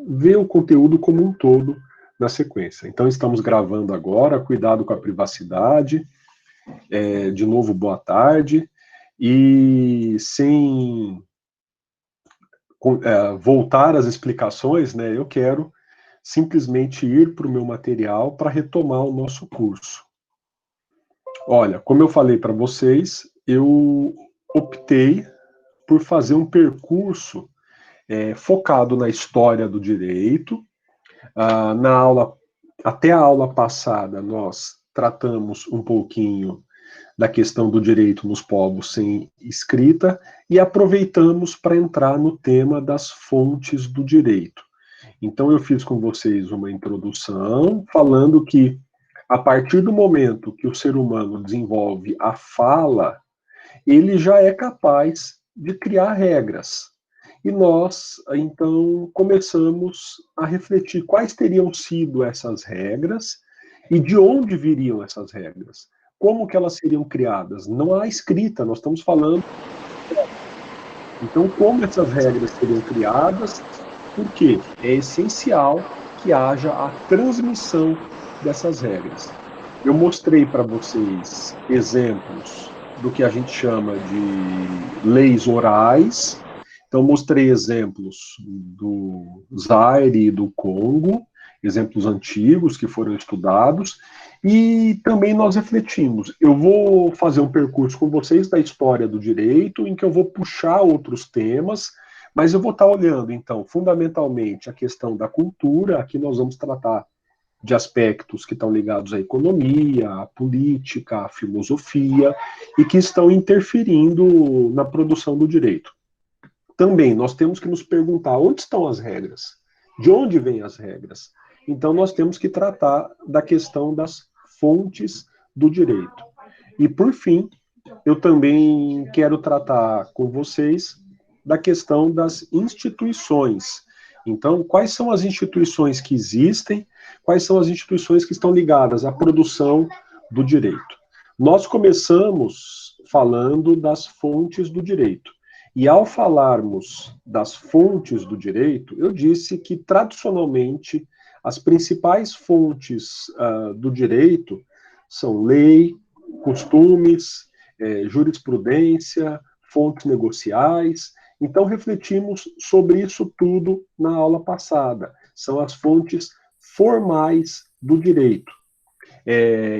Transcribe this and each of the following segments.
ver o conteúdo como um todo na sequência. Então, estamos gravando agora, cuidado com a privacidade. De novo, boa tarde. E sem voltar às explicações, né, eu quero simplesmente ir para o meu material para retomar o nosso curso. Olha, como eu falei para vocês, eu optei por fazer um percurso focado na história do direito. Até a aula passada, nós tratamos um pouquinho da questão do direito nos povos sem escrita e aproveitamos para entrar no tema das fontes do direito. Então, eu fiz com vocês uma introdução falando que, a partir do momento que o ser humano desenvolve a fala, ele já é capaz de criar regras. E nós, então, começamos a refletir quais teriam sido essas regras e de onde viriam essas regras. Como que elas seriam criadas? Não há escrita, nós estamos falando. Então, como essas regras seriam criadas? Porque é essencial que haja a transmissão dessas regras. Eu mostrei para vocês exemplos do que a gente chama de leis orais. Então, mostrei exemplos do Zaire e do Congo, exemplos antigos que foram estudados, e também nós refletimos. Eu vou fazer um percurso com vocês da história do direito, em que eu vou puxar outros temas, mas eu vou estar olhando, então, fundamentalmente a questão da cultura. Aqui nós vamos tratar de aspectos que estão ligados à economia, à política, à filosofia, e que estão interferindo na produção do direito. Também, nós temos que nos perguntar onde estão as regras, de onde vêm as regras. Então, nós temos que tratar da questão das fontes do direito. E, por fim, eu também quero tratar com vocês da questão das instituições. Então, quais são as instituições que existem, quais são as instituições que estão ligadas à produção do direito. Nós começamos falando das fontes do direito. E ao falarmos das fontes do direito, eu disse que, tradicionalmente, as principais fontes do direito são lei, costumes, jurisprudência, fontes negociais. Então, refletimos sobre isso tudo na aula passada. São as fontes formais do direito.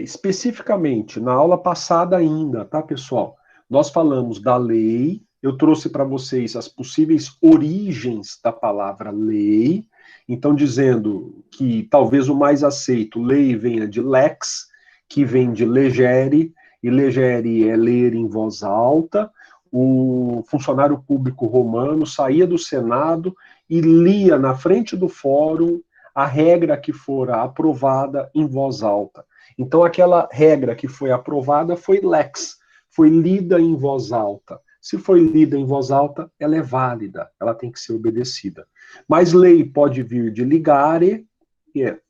Especificamente, na aula passada ainda, tá, pessoal? Nós falamos da lei. Eu trouxe para vocês as possíveis origens da palavra lei. Então, dizendo que talvez o mais aceito, lei, venha de lex, que vem de legere, e legere é ler em voz alta. O funcionário público romano saía do Senado e lia na frente do fórum a regra que fora aprovada em voz alta. Então, aquela regra que foi aprovada foi lex, foi lida em voz alta. Se foi lida em voz alta, ela é válida, ela tem que ser obedecida. Mas lei pode vir de ligare, que é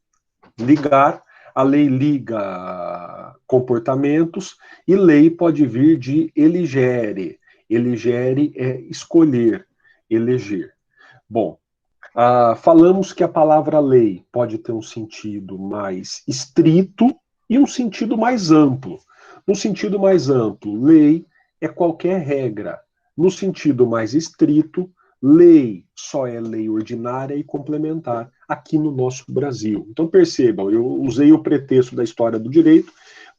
ligar, a lei liga comportamentos, e lei pode vir de eligere. Eligere é escolher, eleger. Bom, falamos que a palavra lei pode ter um sentido mais estrito e um sentido mais amplo. No sentido mais amplo, lei é qualquer regra. No sentido mais estrito, lei só é lei ordinária e complementar aqui no nosso Brasil. Então percebam, eu usei o pretexto da história do direito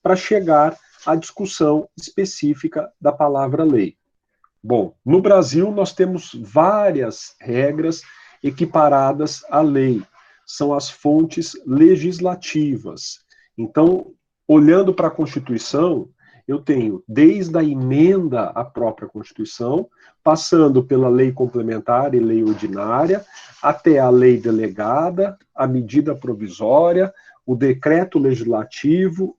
para chegar à discussão específica da palavra lei. Bom, no Brasil nós temos várias regras equiparadas à lei. São as fontes legislativas. Então, olhando para a Constituição, eu tenho desde a emenda à própria Constituição, passando pela lei complementar e lei ordinária, até a lei delegada, a medida provisória, o decreto legislativo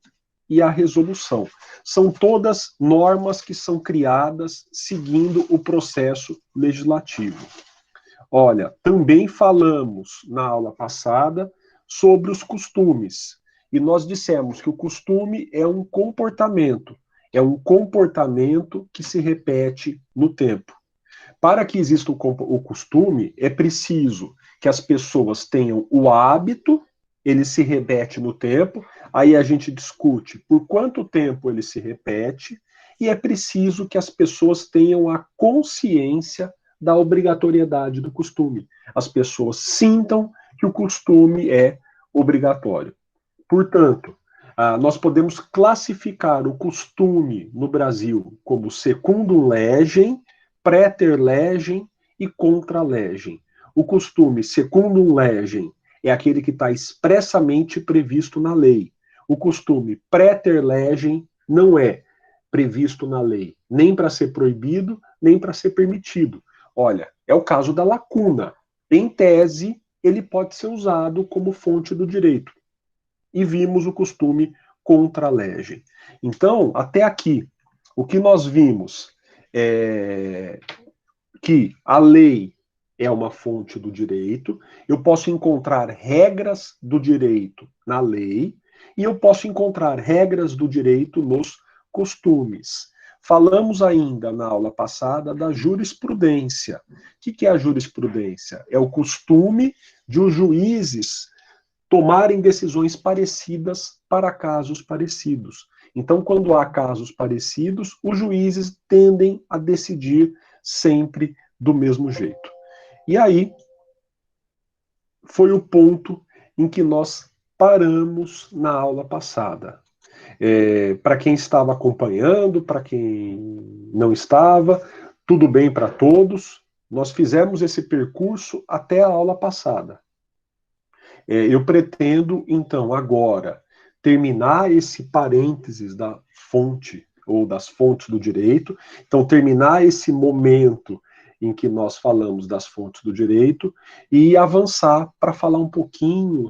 e a resolução. São todas normas que são criadas seguindo o processo legislativo. Olha, também falamos na aula passada sobre os costumes. E nós dissemos que o costume é um comportamento que se repete no tempo. Para que exista o costume, é preciso que as pessoas tenham o hábito, ele se repete no tempo, aí a gente discute por quanto tempo ele se repete, e é preciso que as pessoas tenham a consciência da obrigatoriedade do costume. As pessoas sintam que o costume é obrigatório. Portanto, nós podemos classificar o costume no Brasil como secundum legem, praeter legem e contra legem. O costume secundum legem é aquele que está expressamente previsto na lei. O costume praeter legem não é previsto na lei, nem para ser proibido, nem para ser permitido. Olha, é o caso da lacuna. Em tese, ele pode ser usado como fonte do direito. E vimos o costume contra legem. Então, até aqui, o que nós vimos é que a lei é uma fonte do direito, eu posso encontrar regras do direito na lei, e eu posso encontrar regras do direito nos costumes. Falamos ainda na aula passada da jurisprudência. O que é a jurisprudência? É o costume de os juízes tomarem decisões parecidas para casos parecidos. Então, quando há casos parecidos, os juízes tendem a decidir sempre do mesmo jeito. E aí foi o ponto em que nós paramos na aula passada. Para quem estava acompanhando, para quem não estava, tudo bem para todos. Nós fizemos esse percurso até a aula passada. Eu pretendo, então, agora, terminar esse parênteses da fonte, ou das fontes do direito, então, terminar esse momento em que nós falamos das fontes do direito e avançar para falar um pouquinho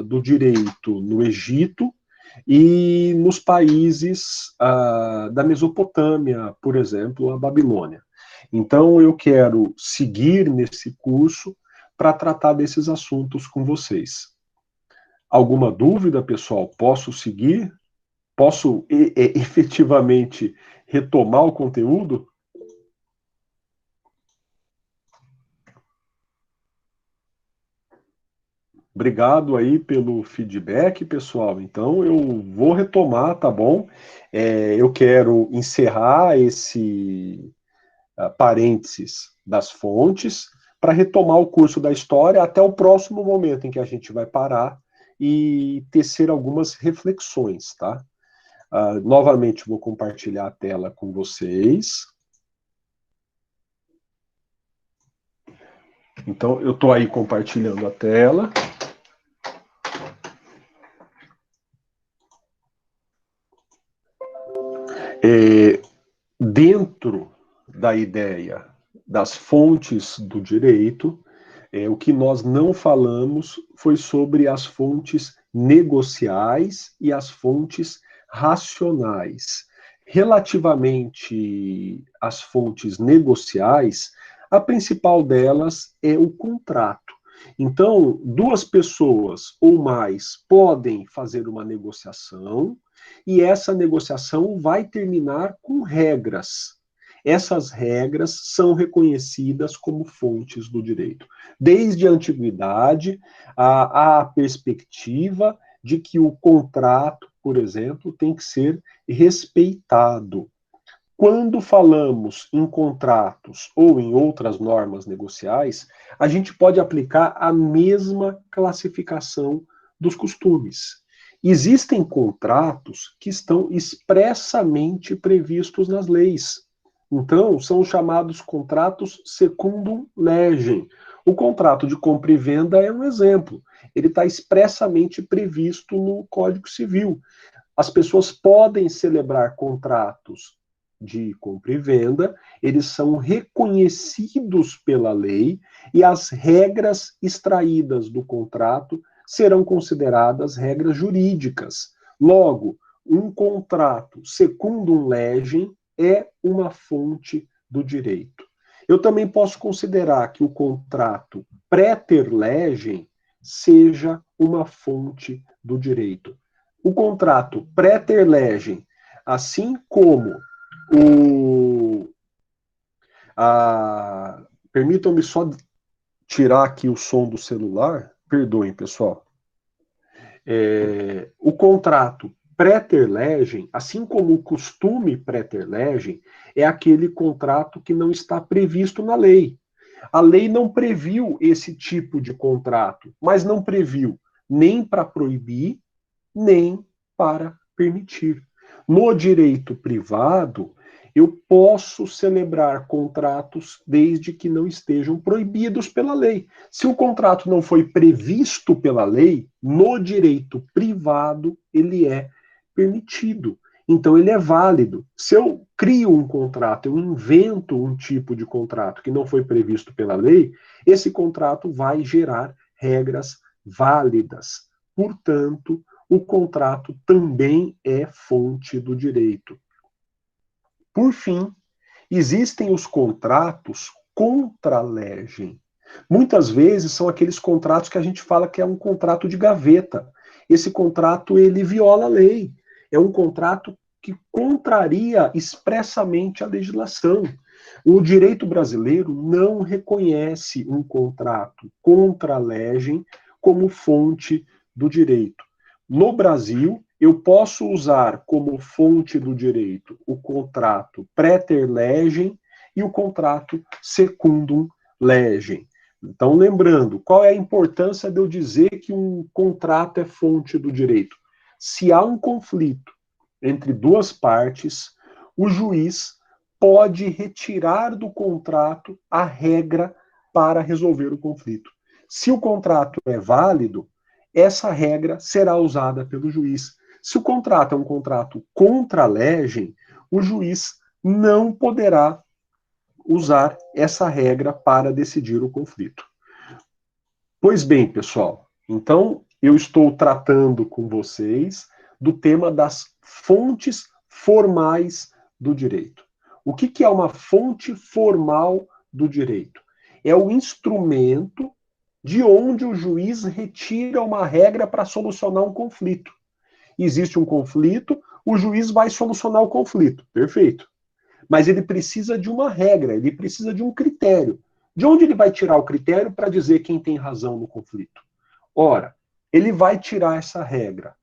do direito no Egito e nos países da Mesopotâmia, por exemplo, a Babilônia. Então, eu quero seguir nesse curso para tratar desses assuntos com vocês. Alguma dúvida, pessoal? Posso seguir? Posso efetivamente retomar o conteúdo? Obrigado aí pelo feedback, pessoal. Então, eu vou retomar, tá bom? Eu quero encerrar esse parênteses das fontes para retomar o curso da história até o próximo momento em que a gente vai parar e tecer algumas reflexões, tá? Novamente vou compartilhar a tela com vocês. Então, eu estou aí compartilhando a tela. Dentro da ideia das fontes do direito, o que nós não falamos foi sobre as fontes negociais e as fontes racionais. Relativamente às fontes negociais, a principal delas é o contrato. Então, duas pessoas ou mais podem fazer uma negociação e essa negociação vai terminar com regras. Essas regras são reconhecidas como fontes do direito. Desde a antiguidade, há a perspectiva de que o contrato, por exemplo, tem que ser respeitado. Quando falamos em contratos ou em outras normas negociais, a gente pode aplicar a mesma classificação dos costumes. Existem contratos que estão expressamente previstos nas leis. Então, são chamados contratos secundum legem. O contrato de compra e venda é um exemplo. Ele está expressamente previsto no Código Civil. As pessoas podem celebrar contratos de compra e venda, eles são reconhecidos pela lei e as regras extraídas do contrato serão consideradas regras jurídicas. Logo, um contrato secundum legem é uma fonte do direito. Eu também posso considerar que o contrato praeter legem seja uma fonte do direito. O contrato praeter legem, assim como permitam-me só tirar aqui o som do celular. Perdoem, pessoal. O contrato praeter legem, assim como o costume praeter legem, é aquele contrato que não está previsto na lei. A lei não previu esse tipo de contrato, mas não previu nem para proibir, nem para permitir. No direito privado, eu posso celebrar contratos desde que não estejam proibidos pela lei. Se o contrato não foi previsto pela lei, no direito privado, ele é permitido. Então, ele é válido. Se eu crio um contrato, eu invento um tipo de contrato que não foi previsto pela lei, esse contrato vai gerar regras válidas. Portanto, o contrato também é fonte do direito. Por fim, existem os contratos contra legem. Muitas vezes são aqueles contratos que a gente fala que é um contrato de gaveta. Esse contrato, ele viola a lei. É um contrato que contraria expressamente a legislação. O direito brasileiro não reconhece um contrato contra legem como fonte do direito. No Brasil, eu posso usar como fonte do direito o contrato praeter legem e o contrato secundum legem. Então, lembrando, qual é a importância de eu dizer que um contrato é fonte do direito? Se há um conflito entre duas partes, o juiz pode retirar do contrato a regra para resolver o conflito. Se o contrato é válido, essa regra será usada pelo juiz. Se o contrato é um contrato contra legem, o juiz não poderá usar essa regra para decidir o conflito. Pois bem, pessoal, então eu estou tratando com vocês do tema das fontes formais do direito. O que é uma fonte formal do direito? É o instrumento de onde o juiz retira uma regra para solucionar um conflito. Existe um conflito, o juiz vai solucionar o conflito. Perfeito. Mas ele precisa de uma regra, ele precisa de um critério. De onde ele vai tirar o critério para dizer quem tem razão no conflito? Ora, ele vai tirar essa regra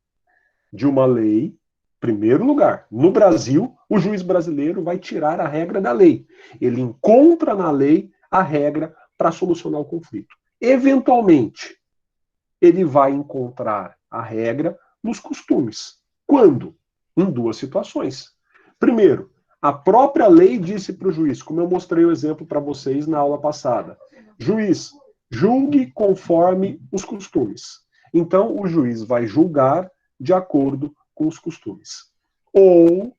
de uma lei, em primeiro lugar. No Brasil, o juiz brasileiro vai tirar a regra da lei. Ele encontra na lei a regra para solucionar o conflito. Eventualmente, ele vai encontrar a regra nos costumes. Quando? Em duas situações. Primeiro, a própria lei disse para o juiz, como eu mostrei o exemplo para vocês na aula passada: juiz, julgue conforme os costumes. Então, o juiz vai julgar de acordo com os costumes. Ou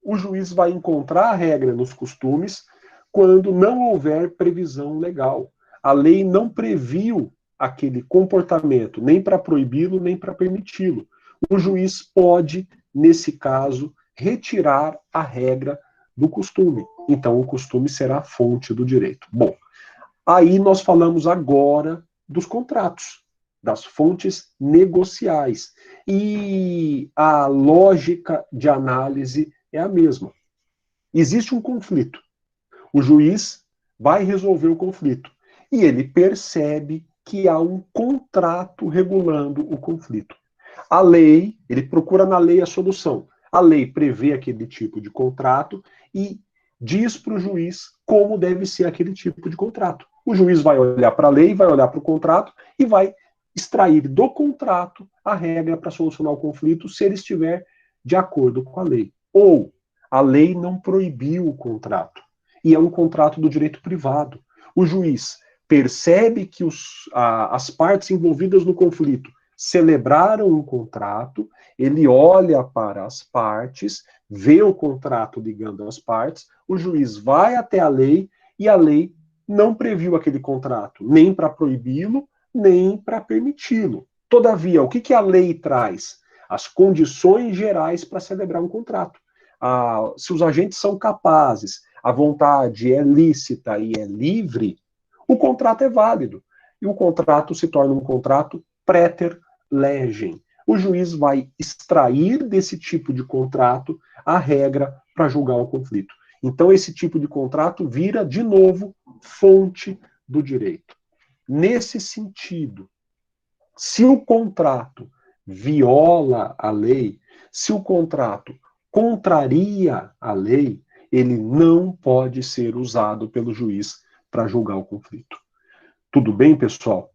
o juiz vai encontrar a regra nos costumes quando não houver previsão legal. A lei não previu aquele comportamento, nem para proibi-lo, nem para permiti-lo. O juiz pode, nesse caso, retirar a regra do costume. Então, o costume será a fonte do direito. Bom, aí nós falamos agora dos contratos, das fontes negociais. E a lógica de análise é a mesma. Existe um conflito. O juiz vai resolver o conflito. E ele percebe que há um contrato regulando o conflito. A lei, ele procura na lei a solução. A lei prevê aquele tipo de contrato e diz para o juiz como deve ser aquele tipo de contrato. O juiz vai olhar para a lei, vai olhar para o contrato e vai extrair do contrato a regra para solucionar o conflito se ele estiver de acordo com a lei. Ou a lei não proibiu o contrato e é um contrato do direito privado. O juiz percebe que as partes envolvidas no conflito celebraram um contrato, ele olha para as partes, vê o contrato ligando as partes, o juiz vai até a lei e a lei não previu aquele contrato, nem para proibi-lo, nem para permiti-lo. Todavia, o que a lei traz? As condições gerais para celebrar um contrato. Se os agentes são capazes, a vontade é lícita e é livre, o contrato é válido. E o contrato se torna um contrato praeter legem. O juiz vai extrair desse tipo de contrato a regra para julgar o conflito. Então, esse tipo de contrato vira, de novo, fonte do direito. nesse sentido. Se o contrato viola a lei, se o contrato contraria a lei, ele não pode ser usado pelo juiz para julgar o conflito. Tudo bem, pessoal?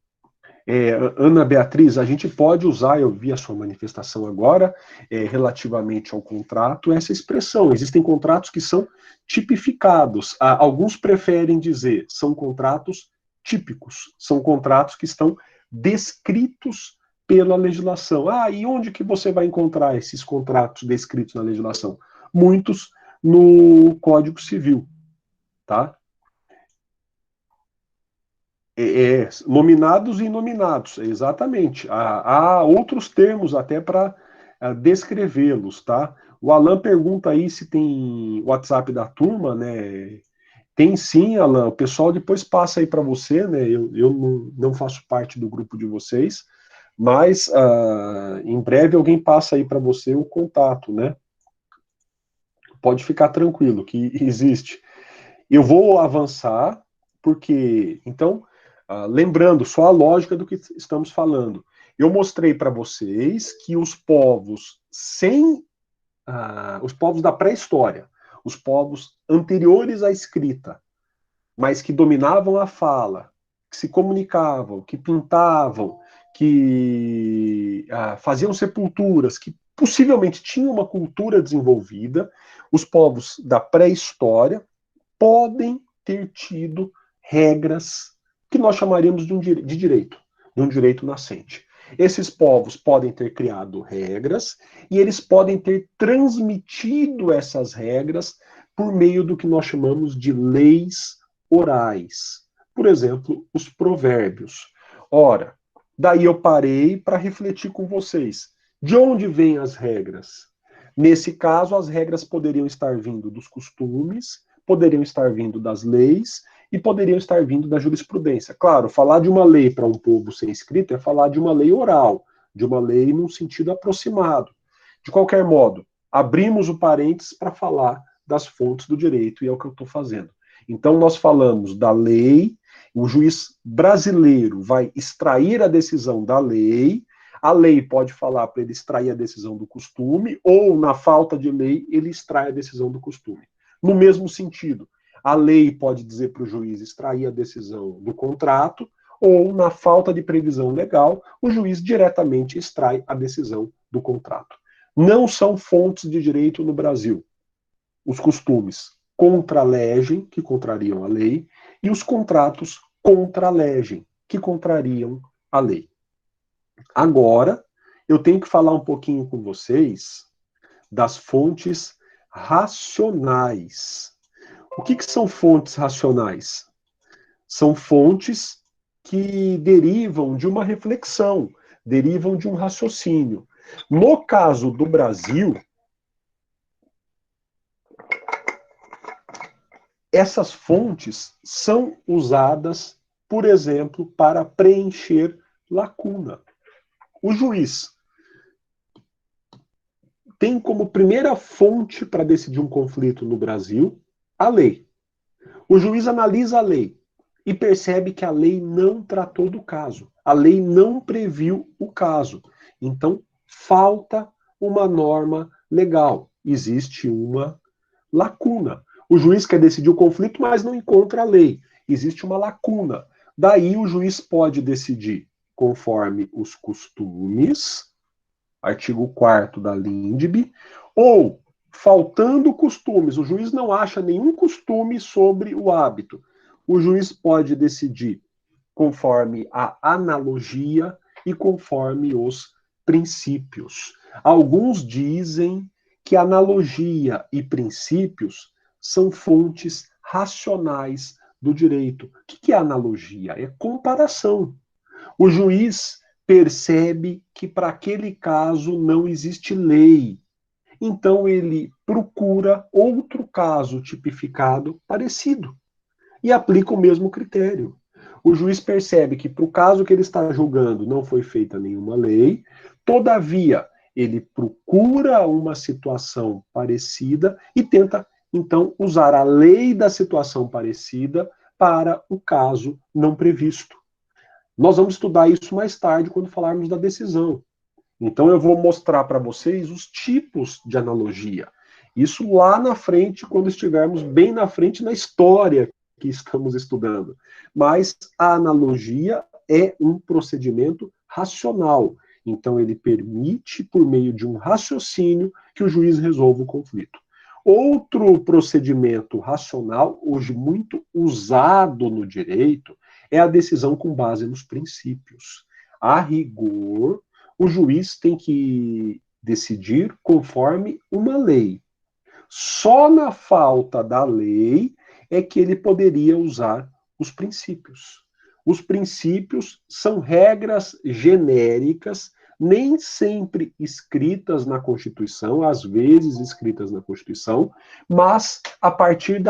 Ana Beatriz, a gente pode usar, eu vi a sua manifestação agora, relativamente ao contrato, essa expressão. Existem contratos que são tipificados. Alguns preferem dizer, são contratos típicos, são contratos que estão descritos pela legislação. E onde que você vai encontrar esses contratos descritos na legislação? Muitos no Código Civil, tá? Nominados e inominados, exatamente. Há outros termos até para descrevê-los, tá? O Alan pergunta aí se tem WhatsApp da turma, né? Tem sim, Alan. O pessoal depois passa aí para você, né? Eu não faço parte do grupo de vocês, mas em breve alguém passa aí para você o contato, né? Pode ficar tranquilo que existe. Eu vou avançar, porque, então, lembrando só a lógica do que estamos falando. Eu mostrei para vocês que os povos os povos da pré-história, os povos anteriores à escrita, mas que dominavam a fala, que se comunicavam, que pintavam, que faziam sepulturas, que possivelmente tinham uma cultura desenvolvida, os povos da pré-história podem ter tido regras que nós chamaríamos de direito nascente. Esses povos podem ter criado regras e eles podem ter transmitido essas regras por meio do que nós chamamos de leis orais. Por exemplo, os provérbios. Ora, daí eu parei para refletir com vocês. De onde vêm as regras? Nesse caso, as regras poderiam estar vindo dos costumes, poderiam estar vindo das leis e poderiam estar vindo da jurisprudência. Claro, falar de uma lei para um povo sem escrita é falar de uma lei oral, de uma lei num sentido aproximado. De qualquer modo, abrimos o parênteses para falar das fontes do direito, e é o que eu estou fazendo. Então, nós falamos da lei, o juiz brasileiro vai extrair a decisão da lei, a lei pode falar para ele extrair a decisão do costume, ou, na falta de lei, ele extrai a decisão do costume. No mesmo sentido, a lei pode dizer para o juiz extrair a decisão do contrato, ou, na falta de previsão legal, o juiz diretamente extrai a decisão do contrato. Não são fontes de direito no Brasil. Os costumes contralegem, que contrariam a lei, e os contratos contralegem, que contrariam a lei. Agora, eu tenho que falar um pouquinho com vocês das fontes racionais. O que são fontes racionais? São fontes que derivam de uma reflexão, derivam de um raciocínio. No caso do Brasil, essas fontes são usadas, por exemplo, para preencher lacuna. O juiz tem como primeira fonte para decidir um conflito no Brasil a lei. O juiz analisa a lei e percebe que a lei não tratou do caso. A lei não previu o caso. Então, falta uma norma legal. Existe uma lacuna. O juiz quer decidir o conflito, mas não encontra a lei. Existe uma lacuna. Daí o juiz pode decidir conforme os costumes, artigo 4º da LINDB, ou, faltando costumes, o juiz não acha nenhum costume sobre o hábito, o juiz pode decidir conforme a analogia e conforme os princípios. Alguns dizem que analogia e princípios são fontes racionais do direito. O que é analogia? É comparação. O juiz percebe que para aquele caso não existe lei. Então ele procura outro caso tipificado parecido e aplica o mesmo critério. O juiz percebe que para o caso que ele está julgando não foi feita nenhuma lei, todavia ele procura uma situação parecida e tenta, então, usar a lei da situação parecida para o caso não previsto. Nós vamos estudar isso mais tarde, quando falarmos da decisão. Então, eu vou mostrar para vocês os tipos de analogia. Isso lá na frente, quando estivermos bem na frente na história que estamos estudando. Mas a analogia é um procedimento racional. Então, ele permite, por meio de um raciocínio, que o juiz resolva o conflito. Outro procedimento racional, hoje muito usado no direito, é a decisão com base nos princípios. A rigor, o juiz tem que decidir conforme uma lei. Só na falta da lei é que ele poderia usar os princípios. Os princípios são regras genéricas, nem sempre escritas na Constituição, às vezes escritas na Constituição, mas a partir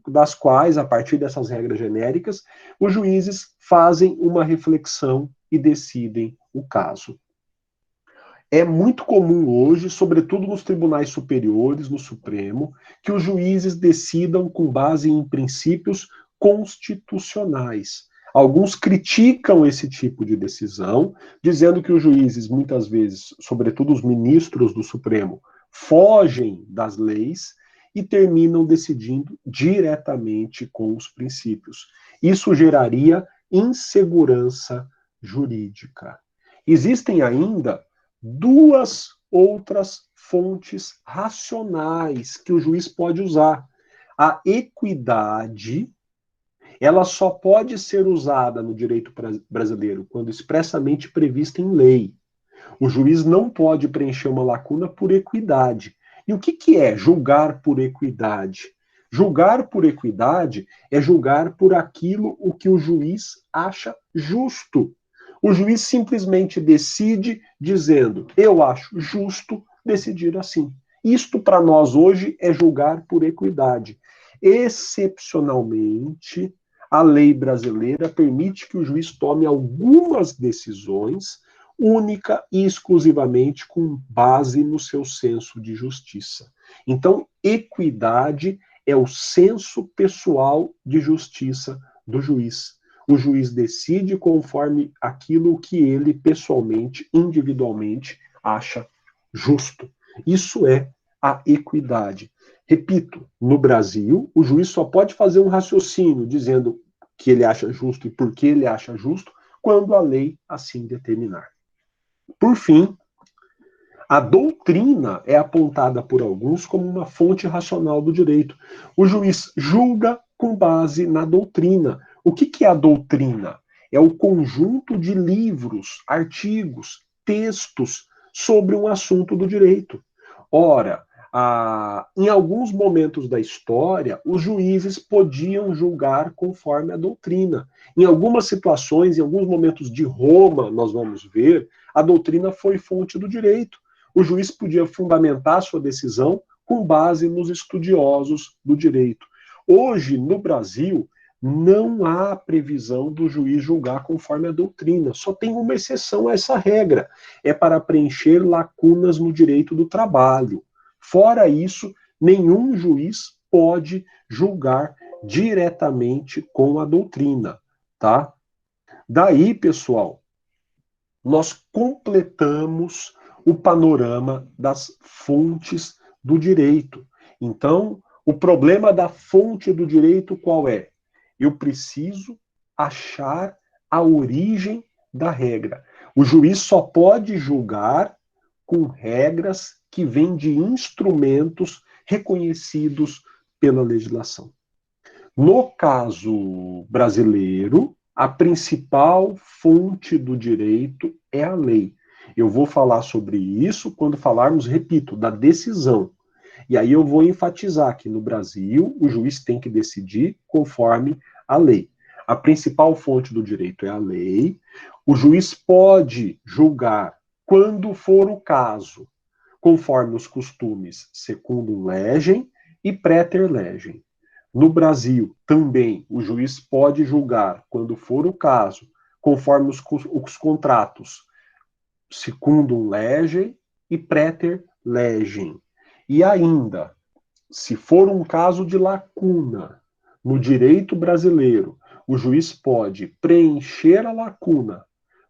das quais, a partir dessas regras genéricas, os juízes fazem uma reflexão e decidem o caso. É muito comum hoje, sobretudo nos tribunais superiores, no Supremo, que os juízes decidam com base em princípios constitucionais. Alguns criticam esse tipo de decisão, dizendo que os juízes, muitas vezes, sobretudo os ministros do Supremo, fogem das leis e terminam decidindo diretamente com os princípios. Isso geraria insegurança jurídica. Existem ainda duas outras fontes racionais que o juiz pode usar. A equidade, ela só pode ser usada no direito brasileiro quando expressamente prevista em lei. O juiz não pode preencher uma lacuna por equidade. E o que é julgar por equidade? Julgar por equidade é julgar por aquilo o que o juiz acha justo. O juiz simplesmente decide dizendo, eu acho justo decidir assim. Isto para nós hoje é julgar por equidade. Excepcionalmente, a lei brasileira permite que o juiz tome algumas decisões única e exclusivamente com base no seu senso de justiça. Então, equidade é o senso pessoal de justiça do juiz. O juiz decide conforme aquilo que ele pessoalmente, individualmente, acha justo. Isso é a equidade. Repito, no Brasil, o juiz só pode fazer um raciocínio dizendo que ele acha justo e por que ele acha justo, quando a lei assim determinar. Por fim, a doutrina é apontada por alguns como uma fonte racional do direito. O juiz julga com base na doutrina. O que é a doutrina? É o conjunto de livros, artigos, textos sobre um assunto do direito. Ora, em alguns momentos da história, os juízes podiam julgar conforme a doutrina. Em algumas situações, em alguns momentos de Roma, nós vamos ver, a doutrina foi fonte do direito. O juiz podia fundamentar sua decisão com base nos estudiosos do direito. Hoje, no Brasil, não há previsão do juiz julgar conforme a doutrina. Só tem uma exceção a essa regra. É para preencher lacunas no direito do trabalho. Fora isso, nenhum juiz pode julgar diretamente com a doutrina, tá? Daí, pessoal, nós completamos o panorama das fontes do direito. Então, o problema da fonte do direito qual é? Eu preciso achar a origem da regra. O juiz só pode julgar com regras que vêm de instrumentos reconhecidos pela legislação. No caso brasileiro, a principal fonte do direito é a lei. Eu vou falar sobre isso quando falarmos, repito, da decisão. E aí eu vou enfatizar que no Brasil o juiz tem que decidir conforme a lei. A principal fonte do direito é a lei. O juiz pode julgar, quando for o caso, conforme os costumes secundum legem e praeter legem. No Brasil, também, o juiz pode julgar, quando for o caso, conforme os contratos secundum legem e praeter legem. E ainda, se for um caso de lacuna no direito brasileiro, o juiz pode preencher a lacuna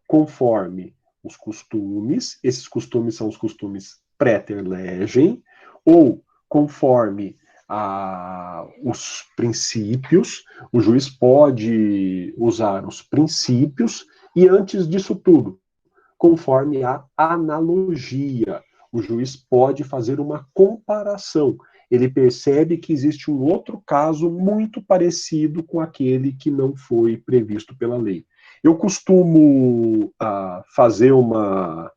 conforme os costumes, esses costumes são os costumes praeter legem, ou conforme os princípios, o juiz pode usar os princípios, e antes disso tudo, conforme a analogia, o juiz pode fazer uma comparação. Ele percebe que existe um outro caso muito parecido com aquele que não foi previsto pela lei. Eu costumo fazer uma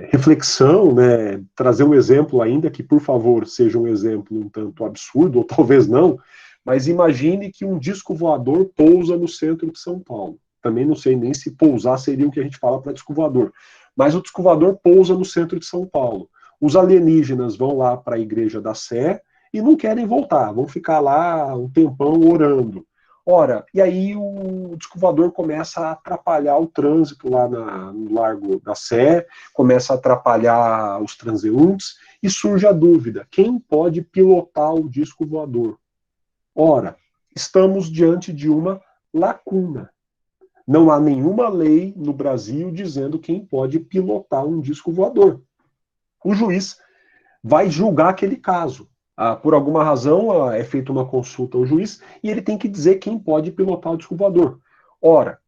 reflexão, né, trazer um exemplo, ainda que, por favor, seja um exemplo um tanto absurdo, ou talvez não, mas imagine que um disco voador pousa no centro de São Paulo. Também não sei nem se pousar seria o que a gente fala para disco voador, mas o disco voador pousa no centro de São Paulo. Os alienígenas vão lá para a Igreja da Sé e não querem voltar, vão ficar lá um tempão orando. Ora, e aí o disco voador começa a atrapalhar o trânsito lá no Largo da Sé, começa a atrapalhar os transeuntes, e surge a dúvida: quem pode pilotar o disco voador? Ora, estamos diante de uma lacuna. Não há nenhuma lei no Brasil dizendo quem pode pilotar um disco voador. O juiz vai julgar aquele caso. Por alguma razão, é feita uma consulta ao juiz e ele tem que dizer quem pode pilotar o disco voador. Ora,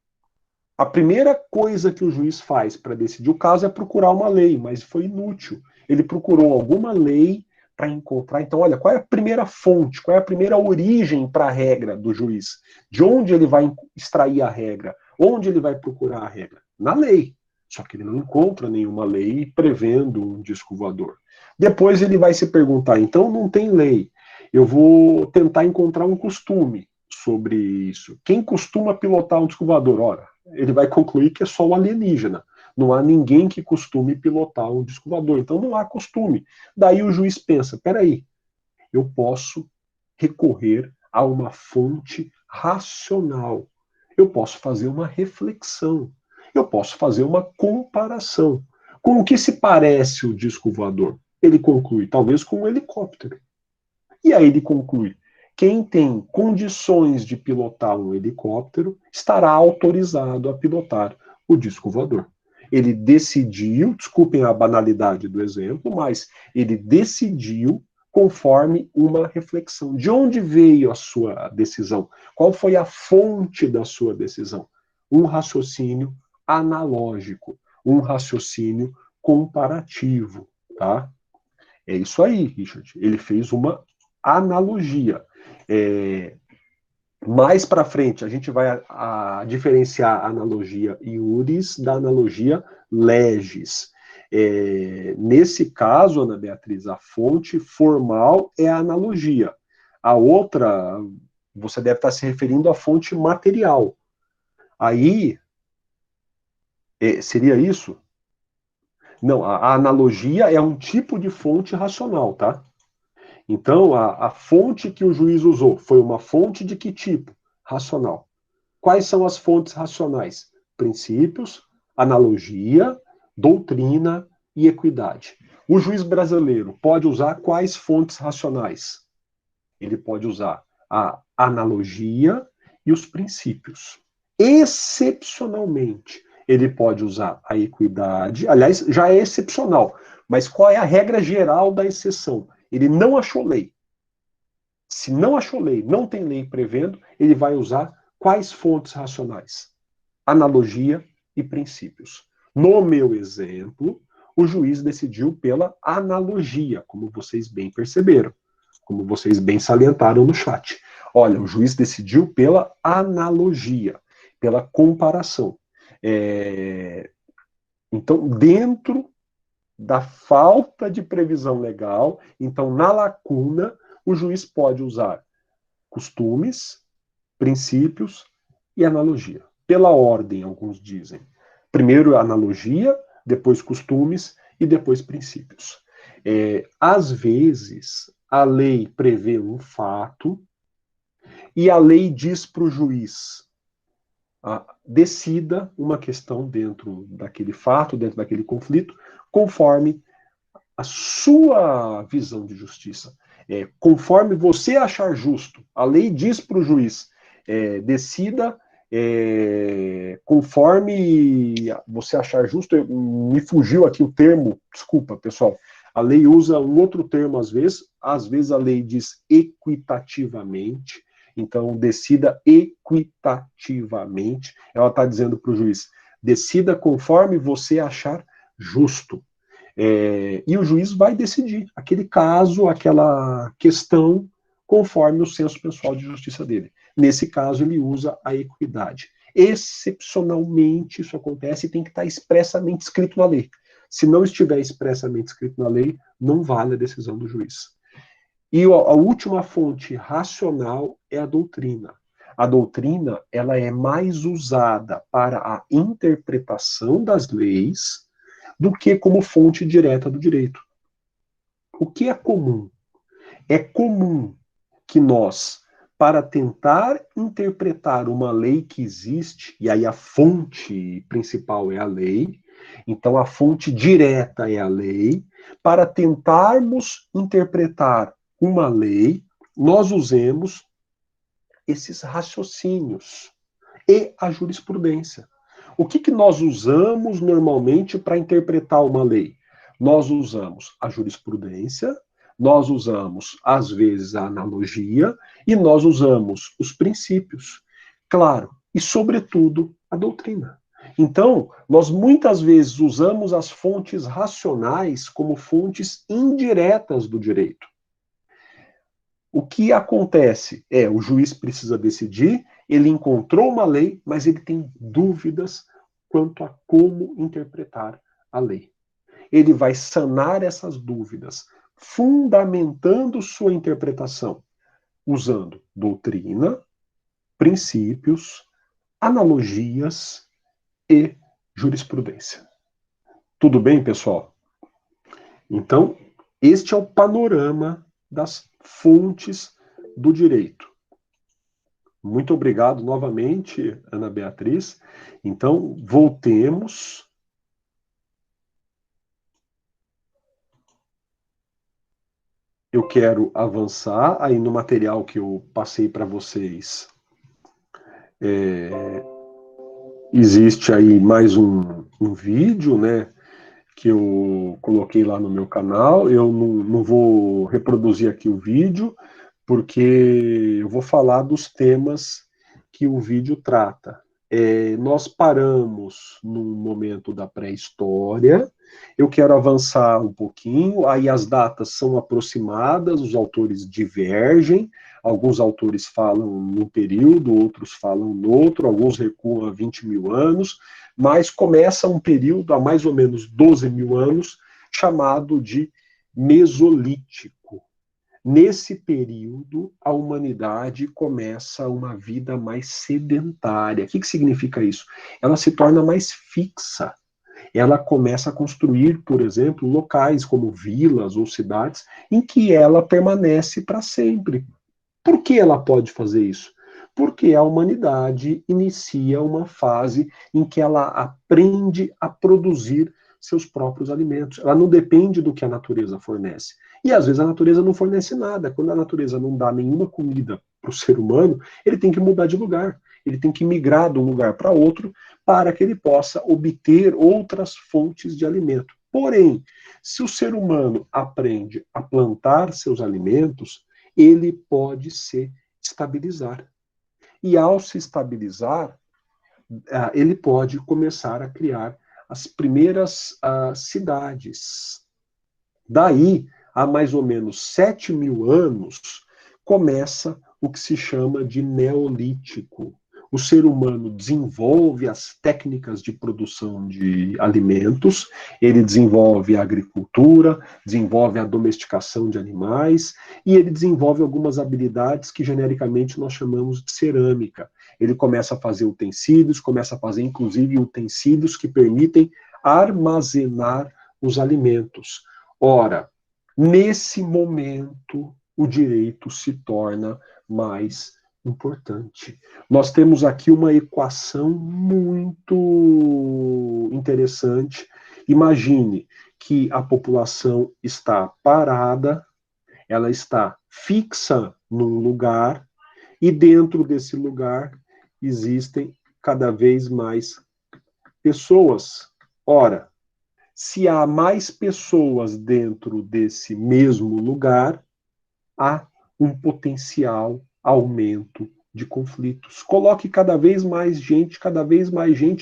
a primeira coisa que o juiz faz para decidir o caso é procurar uma lei, mas foi inútil. Ele procurou alguma lei para encontrar. Então, olha, qual é a primeira fonte, qual é a primeira origem para a regra do juiz? De onde ele vai extrair a regra? Onde ele vai procurar a regra? Na lei. Só que ele não encontra nenhuma lei prevendo um disco voador. Depois ele vai se perguntar, então não tem lei. Eu vou tentar encontrar um costume sobre isso. Quem costuma pilotar um disco voador? Ora, ele vai concluir que é só o alienígena. Não há ninguém que costume pilotar um disco voador. Então não há costume. Daí o juiz pensa, peraí, eu posso recorrer a uma fonte racional. Eu posso fazer uma reflexão. Eu posso fazer uma comparação. Com o que se parece o disco voador? Ele conclui, talvez com um helicóptero. E aí ele conclui, quem tem condições de pilotar um helicóptero estará autorizado a pilotar o disco voador. Ele decidiu, desculpem a banalidade do exemplo, mas ele decidiu conforme uma reflexão. De onde veio a sua decisão? Qual foi a fonte da sua decisão? Um raciocínio analógico, um raciocínio comparativo, tá? É isso aí, Richard. Ele fez uma analogia. Mais para frente, a gente vai diferenciar a analogia iuris da analogia legis. Nesse caso, Ana Beatriz, a fonte formal é a analogia. A outra, você deve estar se referindo à fonte material. Aí, seria isso? Não, a analogia é um tipo de fonte racional, tá? Então, a fonte que o juiz usou foi uma fonte de que tipo? Racional. Quais são as fontes racionais? Princípios, analogia, doutrina e equidade. O juiz brasileiro pode usar quais fontes racionais? Ele pode usar a analogia e os princípios. Excepcionalmente, ele pode usar a equidade, aliás, já é excepcional, mas qual é a regra geral da exceção? Ele não achou lei. Se não achou lei, não tem lei prevendo, ele vai usar quais fontes racionais? Analogia e princípios. No meu exemplo, o juiz decidiu pela analogia, como vocês bem perceberam, como vocês bem salientaram no chat. Olha, o juiz decidiu pela analogia, pela comparação. Então, dentro da falta de previsão legal, então, na lacuna, o juiz pode usar costumes, princípios e analogia. Pela ordem, alguns dizem. Primeiro analogia, depois costumes e depois princípios. Às vezes, a lei prevê um fato e a lei diz para o juiz, decida uma questão dentro daquele fato, dentro daquele conflito, conforme a sua visão de justiça. Conforme você achar justo. A lei diz para o juiz, decida conforme você achar justo. Me fugiu aqui o termo, desculpa, pessoal. A lei usa um outro termo às vezes a lei diz equitativamente, então decida equitativamente, ela está dizendo para o juiz, decida conforme você achar justo. E o juiz vai decidir aquele caso, aquela questão, conforme o senso pessoal de justiça dele. Nesse caso, ele usa a equidade. Excepcionalmente, isso acontece e tem que estar expressamente escrito na lei. Se não estiver expressamente escrito na lei, não vale a decisão do juiz. E a última fonte racional é a doutrina. A doutrina, ela é mais usada para a interpretação das leis do que como fonte direta do direito. O que é comum? É comum que nós, para tentar interpretar uma lei que existe, e aí a fonte principal é a lei, então a fonte direta é a lei, para tentarmos interpretar uma lei, nós usemos esses raciocínios e a jurisprudência. O que nós usamos normalmente para interpretar uma lei? Nós usamos a jurisprudência, nós usamos, às vezes, a analogia, e nós usamos os princípios. Claro, e, sobretudo, a doutrina. Então, nós muitas vezes usamos as fontes racionais como fontes indiretas do direito. O que acontece o juiz precisa decidir, ele encontrou uma lei, mas ele tem dúvidas quanto a como interpretar a lei. Ele vai sanar essas dúvidas, fundamentando sua interpretação, usando doutrina, princípios, analogias e jurisprudência. Tudo bem, pessoal? Então, este é o panorama das fontes do direito. Muito obrigado novamente, Ana Beatriz. Então, voltemos. Eu quero avançar aí no material que eu passei para vocês. Existe aí mais um vídeo, né, que eu coloquei lá no meu canal. Eu não vou reproduzir aqui o vídeo, porque eu vou falar dos temas que o vídeo trata. Nós paramos no momento da pré-história, eu quero avançar um pouquinho, aí as datas são aproximadas, os autores divergem, alguns autores falam num período, outros falam no outro, alguns recuam a 20 mil anos, mas começa um período há mais ou menos 12 mil anos, chamado de Mesolítico. Nesse período, a humanidade começa uma vida mais sedentária. O que significa isso? Ela se torna mais fixa. Ela começa a construir, por exemplo, locais como vilas ou cidades em que ela permanece para sempre. Por que ela pode fazer isso? Porque a humanidade inicia uma fase em que ela aprende a produzir seus próprios alimentos. Ela não depende do que a natureza fornece. E às vezes a natureza não fornece nada. Quando a natureza não dá nenhuma comida para o ser humano, ele tem que mudar de lugar. Ele tem que migrar de um lugar para outro para que ele possa obter outras fontes de alimento. Porém, se o ser humano aprende a plantar seus alimentos, ele pode se estabilizar. E ao se estabilizar, ele pode começar a criar as primeiras cidades. Daí, há mais ou menos 7 mil anos, começa o que se chama de Neolítico. O ser humano desenvolve as técnicas de produção de alimentos, ele desenvolve a agricultura, desenvolve a domesticação de animais, e ele desenvolve algumas habilidades que genericamente nós chamamos de cerâmica. Ele começa a fazer utensílios, começa a fazer inclusive utensílios que permitem armazenar os alimentos. Ora, nesse momento, o direito se torna mais importante. Nós temos aqui uma equação muito interessante. Imagine que a população está parada, ela está fixa num lugar, E dentro desse lugar existem cada vez mais pessoas. Ora, se há mais pessoas dentro desse mesmo lugar, há um potencial aumento de conflitos. Coloque cada vez mais gente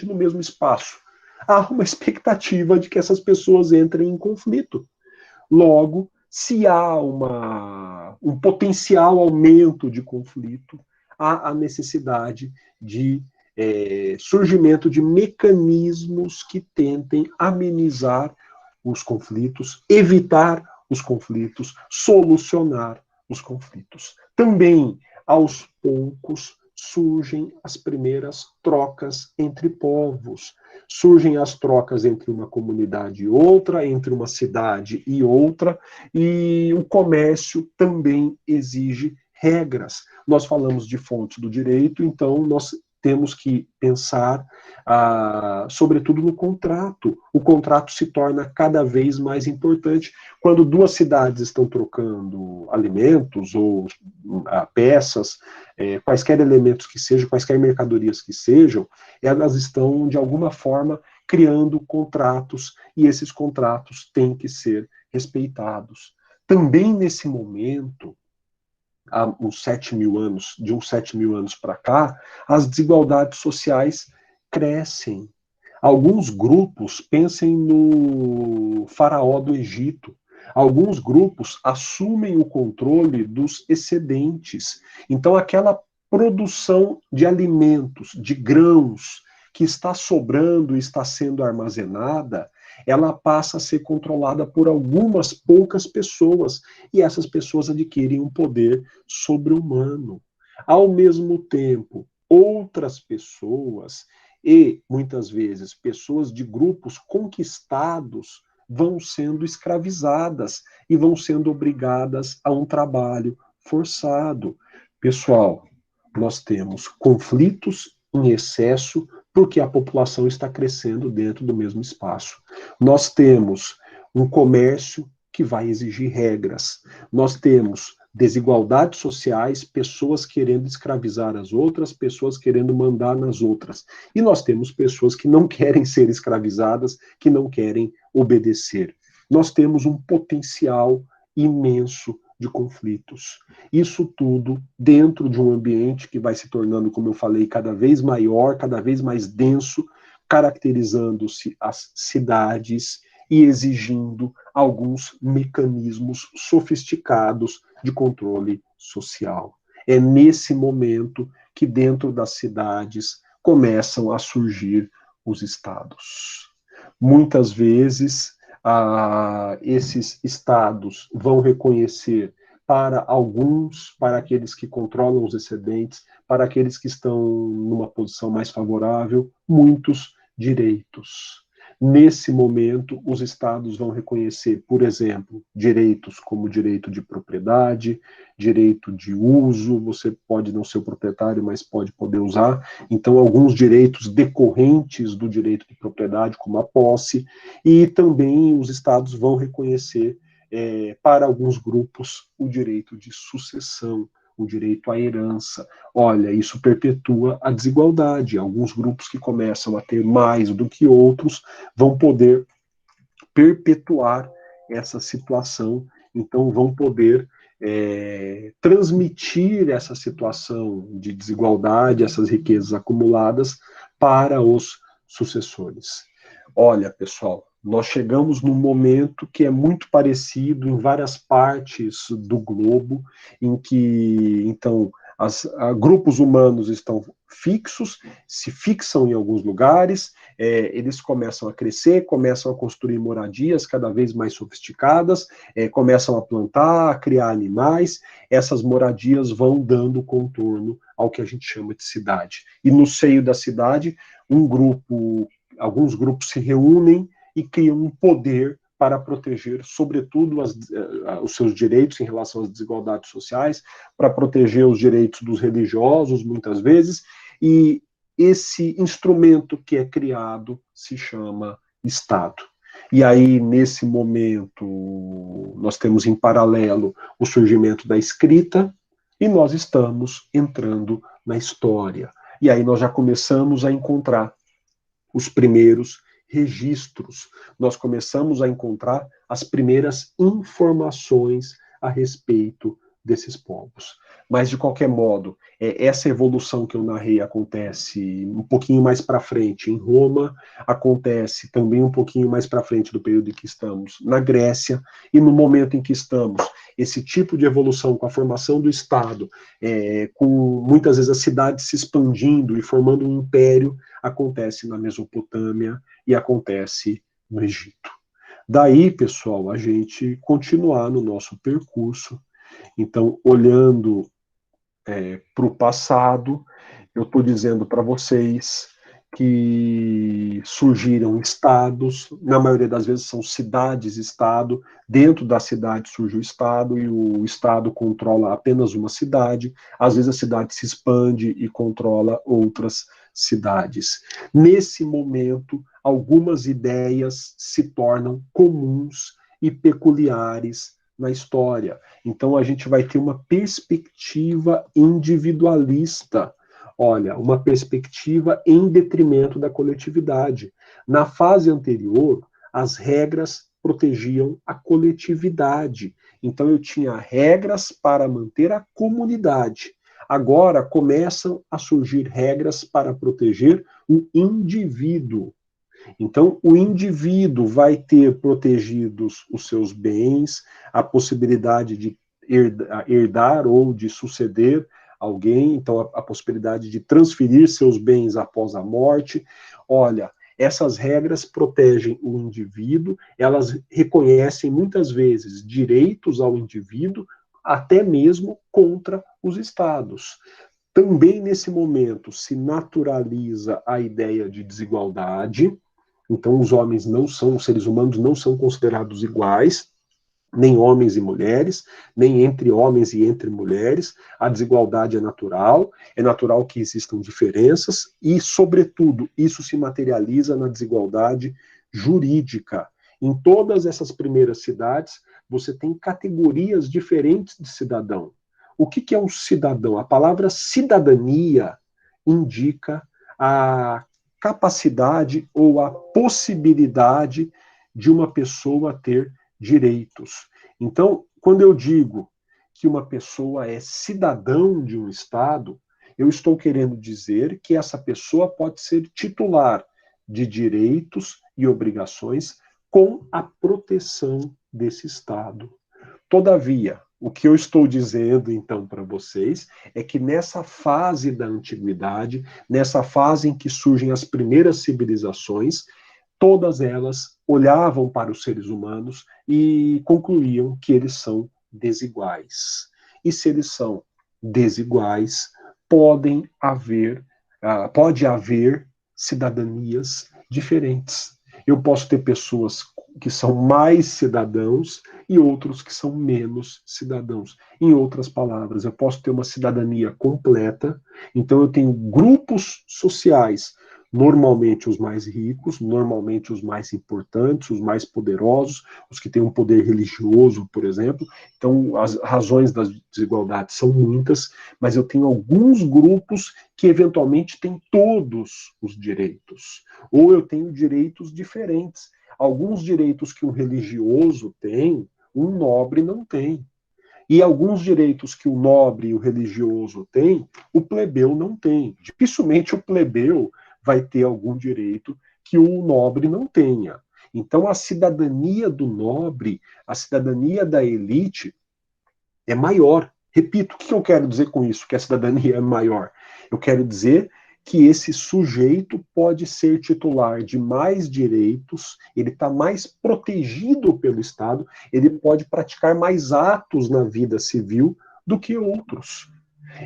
no mesmo espaço. Há uma expectativa de que essas pessoas entrem em conflito. Logo, se há um potencial aumento de conflito, há a necessidade de surgimento de mecanismos que tentem amenizar os conflitos, evitar os conflitos, solucionar os conflitos. Também, aos poucos, surgem as primeiras trocas entre povos. Surgem as trocas entre uma comunidade e outra, entre uma cidade e outra, e o comércio também exige regras. Nós falamos de fontes do direito, então nós temos que pensar, sobretudo, no contrato. O contrato se torna cada vez mais importante. Quando duas cidades estão trocando alimentos ou peças, quaisquer elementos que sejam, quaisquer mercadorias que sejam, elas estão, de alguma forma, criando contratos, e esses contratos têm que ser respeitados. Também nesse momento, há uns 7.000 anos, de uns 7.000 anos para cá, as desigualdades sociais crescem. Alguns grupos, pensem no faraó do Egito, alguns grupos assumem o controle dos excedentes. Então, aquela produção de alimentos, de grãos, que está sobrando e está sendo armazenada, ela passa a ser controlada por algumas poucas pessoas, e essas pessoas adquirem um poder sobre-humano. Ao mesmo tempo, outras pessoas, e muitas vezes pessoas de grupos conquistados, vão sendo escravizadas e vão sendo obrigadas a um trabalho forçado. Pessoal, nós temos conflitos em excesso porque a população está crescendo dentro do mesmo espaço. Nós temos um comércio que vai exigir regras. Nós temos desigualdades sociais, pessoas querendo escravizar as outras, pessoas querendo mandar nas outras. E nós temos pessoas que não querem ser escravizadas, que não querem obedecer. Nós temos um potencial imenso de conflitos. Isso tudo dentro de um ambiente que vai se tornando, como eu falei, cada vez maior, cada vez mais denso, caracterizando-se as cidades e exigindo alguns mecanismos sofisticados de controle social. É nesse momento que dentro das cidades começam a surgir os estados. Muitas vezes, esses estados vão reconhecer para alguns, para aqueles que controlam os excedentes, para aqueles que estão numa posição mais favorável, muitos direitos. Nesse momento, os estados vão reconhecer, por exemplo, direitos como direito de propriedade, direito de uso, você pode não ser o proprietário, mas pode poder usar. Então, alguns direitos decorrentes do direito de propriedade, como a posse, e também os estados vão reconhecer, para alguns grupos, o direito de sucessão, o direito à herança. Olha, isso perpetua a desigualdade. Alguns grupos que começam a ter mais do que outros vão poder perpetuar essa situação, então vão poder transmitir essa situação de desigualdade, essas riquezas acumuladas para os sucessores. Olha, pessoal, nós chegamos num momento que é muito parecido em várias partes do globo, em que, então, grupos humanos estão fixos, se fixam em alguns lugares, eles começam a crescer, começam a construir moradias cada vez mais sofisticadas, começam a plantar, a criar animais, essas moradias vão dando contorno ao que a gente chama de cidade. E no seio da cidade, alguns grupos se reúnem e criam um poder para proteger, sobretudo, os seus direitos em relação às desigualdades sociais, para proteger os direitos dos religiosos, muitas vezes, e esse instrumento que é criado se chama Estado. E aí, nesse momento, nós temos em paralelo o surgimento da escrita, E nós estamos entrando na história. E aí nós já começamos a encontrar os primeiros registros. Nós começamos a encontrar as primeiras informações a respeito desses povos. Mas, de qualquer modo, essa evolução que eu narrei acontece um pouquinho mais para frente em Roma, acontece também um pouquinho mais para frente do período em que estamos na Grécia, e no momento em que estamos, esse tipo de evolução com a formação do Estado, com muitas vezes a cidade se expandindo e formando um império, acontece na Mesopotâmia e acontece no Egito. Daí, pessoal, a gente continuar no nosso percurso. Então, olhando para o passado, eu estou dizendo para vocês que surgiram estados, na maioria das vezes são cidades-estado, dentro da cidade surge o estado e o estado controla apenas uma cidade, às vezes a cidade se expande e controla outras cidades. Nesse momento, algumas ideias se tornam comuns e peculiares na história. Então a gente vai ter uma perspectiva individualista. Olha, uma perspectiva em detrimento da coletividade. Na fase anterior, as regras protegiam a coletividade. Então eu tinha regras para manter a comunidade. Agora começam a surgir regras para proteger o indivíduo. Então, o indivíduo vai ter protegidos os seus bens, a possibilidade de herdar ou de suceder alguém, então a possibilidade de transferir seus bens após a morte. Olha, essas regras protegem o indivíduo, elas reconhecem muitas vezes direitos ao indivíduo, até mesmo contra os estados. Também nesse momento se naturaliza a ideia de desigualdade. Então, os homens não são, os seres humanos não são considerados iguais, nem homens e mulheres, nem entre homens e entre mulheres. A desigualdade é natural que existam diferenças, e, sobretudo, isso se materializa na desigualdade jurídica. Em todas essas primeiras cidades, você tem categorias diferentes de cidadão. O que é um cidadão? A palavra cidadania indica a capacidade ou a possibilidade de uma pessoa ter direitos. Então, quando eu digo que uma pessoa é cidadão de um Estado, eu estou querendo dizer que essa pessoa pode ser titular de direitos e obrigações com a proteção desse Estado. Todavia, o que eu estou dizendo, então, para vocês, é que nessa fase da antiguidade, nessa fase em que surgem as primeiras civilizações, todas elas olhavam para os seres humanos e concluíam que eles são desiguais. E se eles são desiguais, pode haver cidadanias diferentes. Eu posso ter pessoas que são mais cidadãos e outros que são menos cidadãos. Em outras palavras, eu posso ter uma cidadania completa, então eu tenho grupos sociais, normalmente os mais ricos, normalmente os mais importantes, os mais poderosos, os que têm um poder religioso, por exemplo. Então, as razões das desigualdades são muitas, mas eu tenho alguns grupos que eventualmente têm todos os direitos, ou eu tenho direitos diferentes. Alguns direitos que um religioso tem, um nobre não tem. E alguns direitos que o nobre e o religioso têm, o plebeu não tem. Dificilmente o plebeu vai ter algum direito que o nobre não tenha. Então, a cidadania do nobre, a cidadania da elite, é maior. Repito, o que eu quero dizer com isso, que a cidadania é maior? Eu quero dizer que esse sujeito pode ser titular de mais direitos, ele está mais protegido pelo Estado, ele pode praticar mais atos na vida civil do que outros.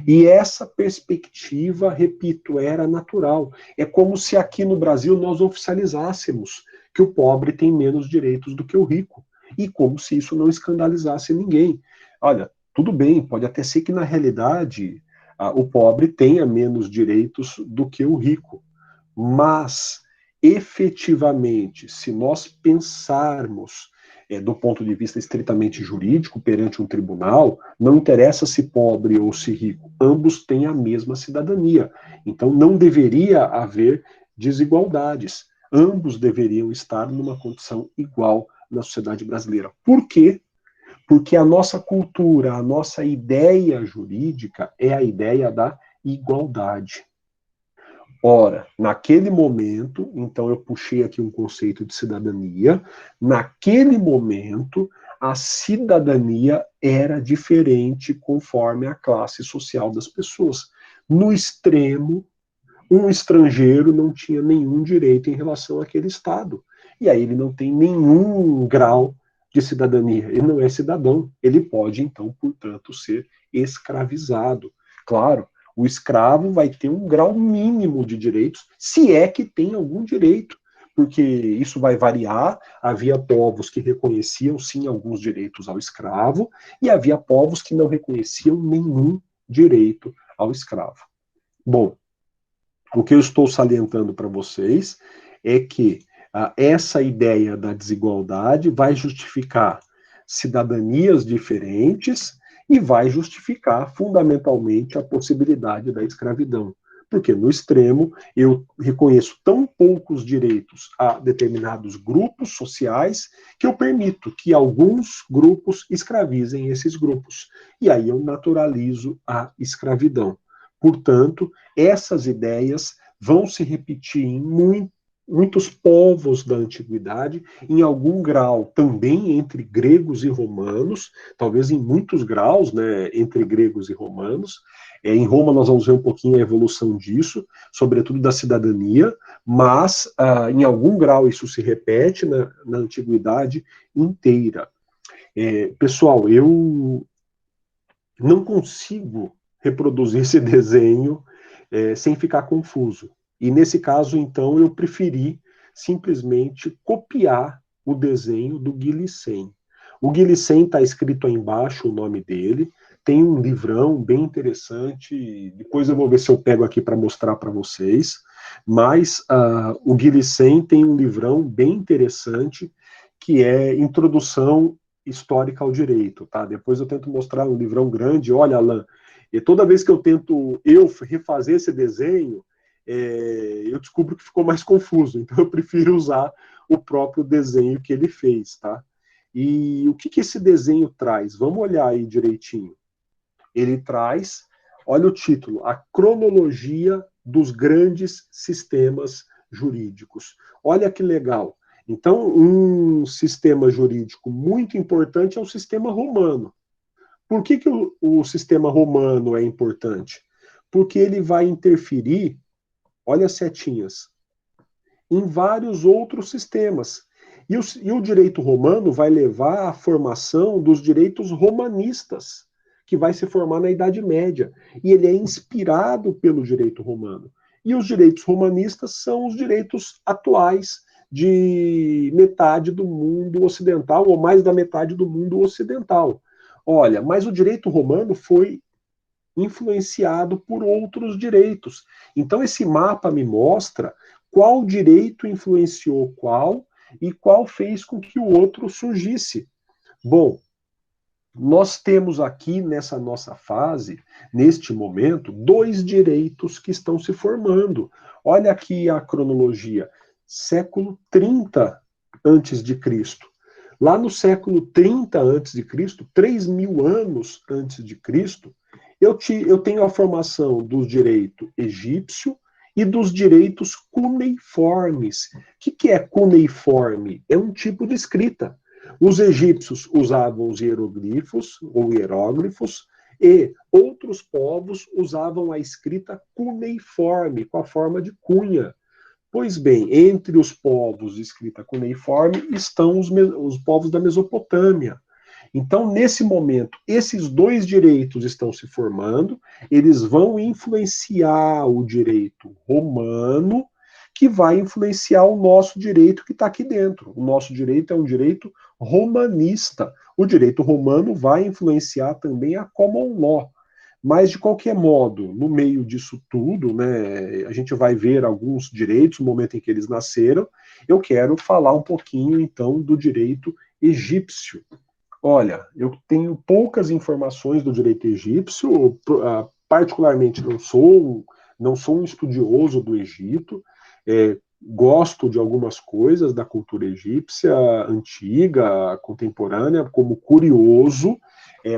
E essa perspectiva, repito, era natural. É como se aqui no Brasil nós oficializássemos que o pobre tem menos direitos do que o rico. E como se isso não escandalizasse ninguém. Olha, tudo bem, pode até ser que na realidade o pobre tenha menos direitos do que o rico. Mas, efetivamente, se nós pensarmos do ponto de vista estritamente jurídico, perante um tribunal, não interessa se pobre ou se rico, ambos têm a mesma cidadania. Então, não deveria haver desigualdades. Ambos deveriam estar numa condição igual na sociedade brasileira. Por quê? Porque a nossa cultura, a nossa ideia jurídica é a ideia da igualdade. Ora, naquele momento, então eu puxei aqui um conceito de cidadania, naquele momento, a cidadania era diferente conforme a classe social das pessoas. No extremo, um estrangeiro não tinha nenhum direito em relação àquele Estado. E aí ele não tem nenhum grau de cidadania. Ele não é cidadão. Ele pode, então, portanto, ser escravizado. Claro, o escravo vai ter um grau mínimo de direitos, se é que tem algum direito, porque isso vai variar. Havia povos que reconheciam, sim, alguns direitos ao escravo, e havia povos que não reconheciam nenhum direito ao escravo. Bom, o que eu estou salientando para vocês é que essa ideia da desigualdade vai justificar cidadanias diferentes e vai justificar fundamentalmente a possibilidade da escravidão. Porque no extremo eu reconheço tão poucos direitos a determinados grupos sociais que eu permito que alguns grupos escravizem esses grupos. E aí eu naturalizo a escravidão. Portanto, essas ideias vão se repetir em muitos povos da antiguidade, em algum grau também entre gregos e romanos, talvez em muitos graus, né, entre gregos e romanos. Em Roma nós vamos ver um pouquinho a evolução disso, sobretudo da cidadania, mas em algum grau isso se repete na antiguidade inteira. Pessoal, eu não consigo reproduzir esse desenho sem ficar confuso. E nesse caso, então, eu preferi simplesmente copiar o desenho do Guilicem. O Guilicem está escrito aí embaixo o nome dele, tem um livrão bem interessante, depois eu vou ver se eu pego aqui para mostrar para vocês, mas o Guilicem tem um livrão bem interessante, que é Introdução Histórica ao Direito, tá? Depois eu tento mostrar um livrão grande. Olha, Alan, e toda vez que eu tento refazer esse desenho, eu descubro que ficou mais confuso, então eu prefiro usar o próprio desenho que ele fez, tá? E o que esse desenho traz? Vamos olhar aí direitinho. Ele traz, olha o título, a cronologia dos grandes sistemas jurídicos. Olha que legal. Então, um sistema jurídico muito importante é o sistema romano. Por que o sistema romano é importante? Porque ele vai interferir, olha as setinhas, em vários outros sistemas. E o direito romano vai levar à formação dos direitos romanistas, que vai se formar na Idade Média. E ele é inspirado pelo direito romano. E os direitos romanistas são os direitos atuais de metade do mundo ocidental, ou mais da metade do mundo ocidental. Olha, mas o direito romano foi influenciado por outros direitos. Então, esse mapa me mostra qual direito influenciou qual e qual fez com que o outro surgisse. Bom, nós temos aqui nessa nossa fase, neste momento, dois direitos que estão se formando. Olha aqui a cronologia. Século 30 antes de Cristo. Lá no século 30 antes de Cristo, 3.000 anos antes de Cristo, eu tenho a formação do direito egípcio e dos direitos cuneiformes. O que é cuneiforme? É um tipo de escrita. Os egípcios usavam os hieroglifos ou hieróglifos e outros povos usavam a escrita cuneiforme, com a forma de cunha. Pois bem, entre os povos de escrita cuneiforme estão os povos da Mesopotâmia. Então, nesse momento, esses dois direitos estão se formando, eles vão influenciar o direito romano, que vai influenciar o nosso direito que está aqui dentro. O nosso direito é um direito romanista. O direito romano vai influenciar também a common law. Mas, de qualquer modo, no meio disso tudo, né, a gente vai ver alguns direitos no momento em que eles nasceram. Eu quero falar um pouquinho, então, do direito egípcio. Olha, eu tenho poucas informações do direito egípcio, particularmente não sou um estudioso do Egito, gosto de algumas coisas da cultura egípcia antiga, contemporânea, como curioso,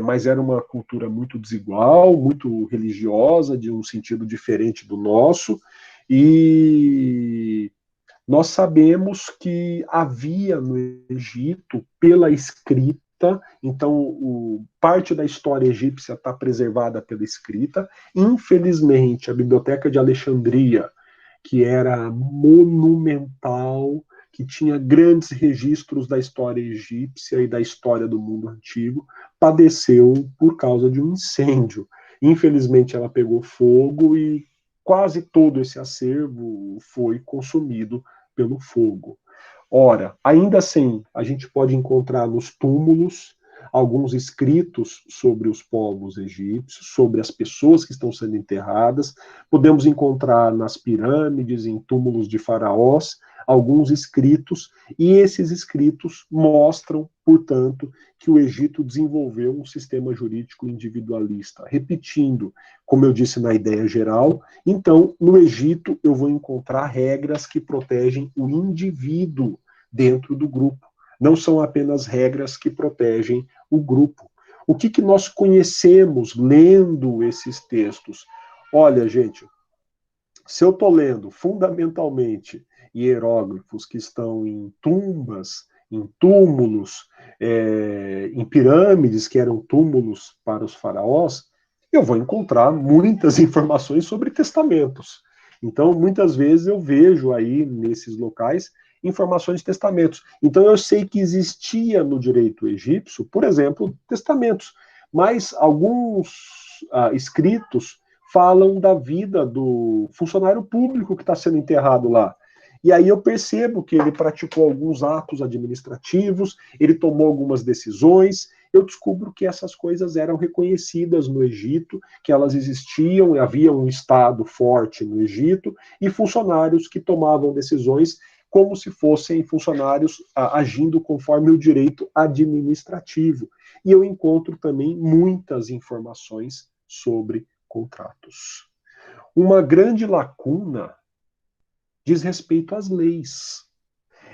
mas era uma cultura muito desigual, muito religiosa, de um sentido diferente do nosso, e nós sabemos que havia no Egito, pela escrita, então parte da história egípcia está preservada pela escrita. Infelizmente, a Biblioteca de Alexandria, que era monumental, que tinha grandes registros da história egípcia e da história do mundo antigo, padeceu por causa de um incêndio. Infelizmente, ela pegou fogo e quase todo esse acervo foi consumido pelo fogo. Ora, ainda assim, a gente pode encontrar nos túmulos alguns escritos sobre os povos egípcios, sobre as pessoas que estão sendo enterradas. Podemos encontrar nas pirâmides, em túmulos de faraós, alguns escritos, e esses escritos mostram, portanto, que o Egito desenvolveu um sistema jurídico individualista. Repetindo, como eu disse na ideia geral, então, no Egito, eu vou encontrar regras que protegem o indivíduo dentro do grupo. Não são apenas regras que protegem o grupo. O que nós conhecemos lendo esses textos? Olha, gente, se eu estou lendo fundamentalmente hieróglifos que estão em tumbas, em túmulos, em pirâmides, que eram túmulos para os faraós, eu vou encontrar muitas informações sobre testamentos. Então, muitas vezes eu vejo aí nesses locais informações de testamentos. Então, eu sei que existia no direito egípcio, por exemplo, testamentos, mas alguns escritos falam da vida do funcionário público que está sendo enterrado lá. E aí eu percebo que ele praticou alguns atos administrativos, ele tomou algumas decisões, eu descubro que essas coisas eram reconhecidas no Egito, que elas existiam, havia um Estado forte no Egito, e funcionários que tomavam decisões como se fossem funcionários agindo conforme o direito administrativo. E eu encontro também muitas informações sobre contratos. Uma grande lacuna diz respeito às leis.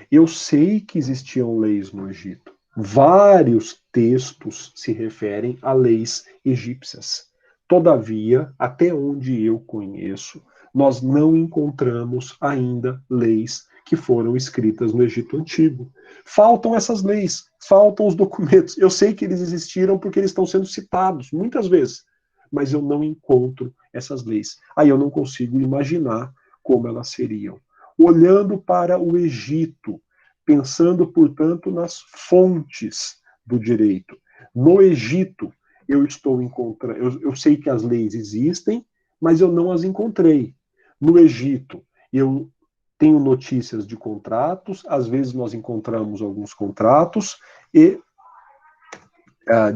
Eu sei que existiam leis no Egito. Vários textos se referem a leis egípcias. Todavia, até onde eu conheço, nós não encontramos ainda leis que foram escritas no Egito Antigo. Faltam essas leis, faltam os documentos. Eu sei que eles existiram porque eles estão sendo citados muitas vezes, mas eu não encontro essas leis. Aí eu não consigo imaginar como elas seriam. Olhando para o Egito, pensando, portanto, nas fontes do direito. No Egito, eu estou encontrando, eu sei que as leis existem, mas eu não as encontrei. No Egito, eu tenho notícias de contratos, às vezes nós encontramos alguns contratos e,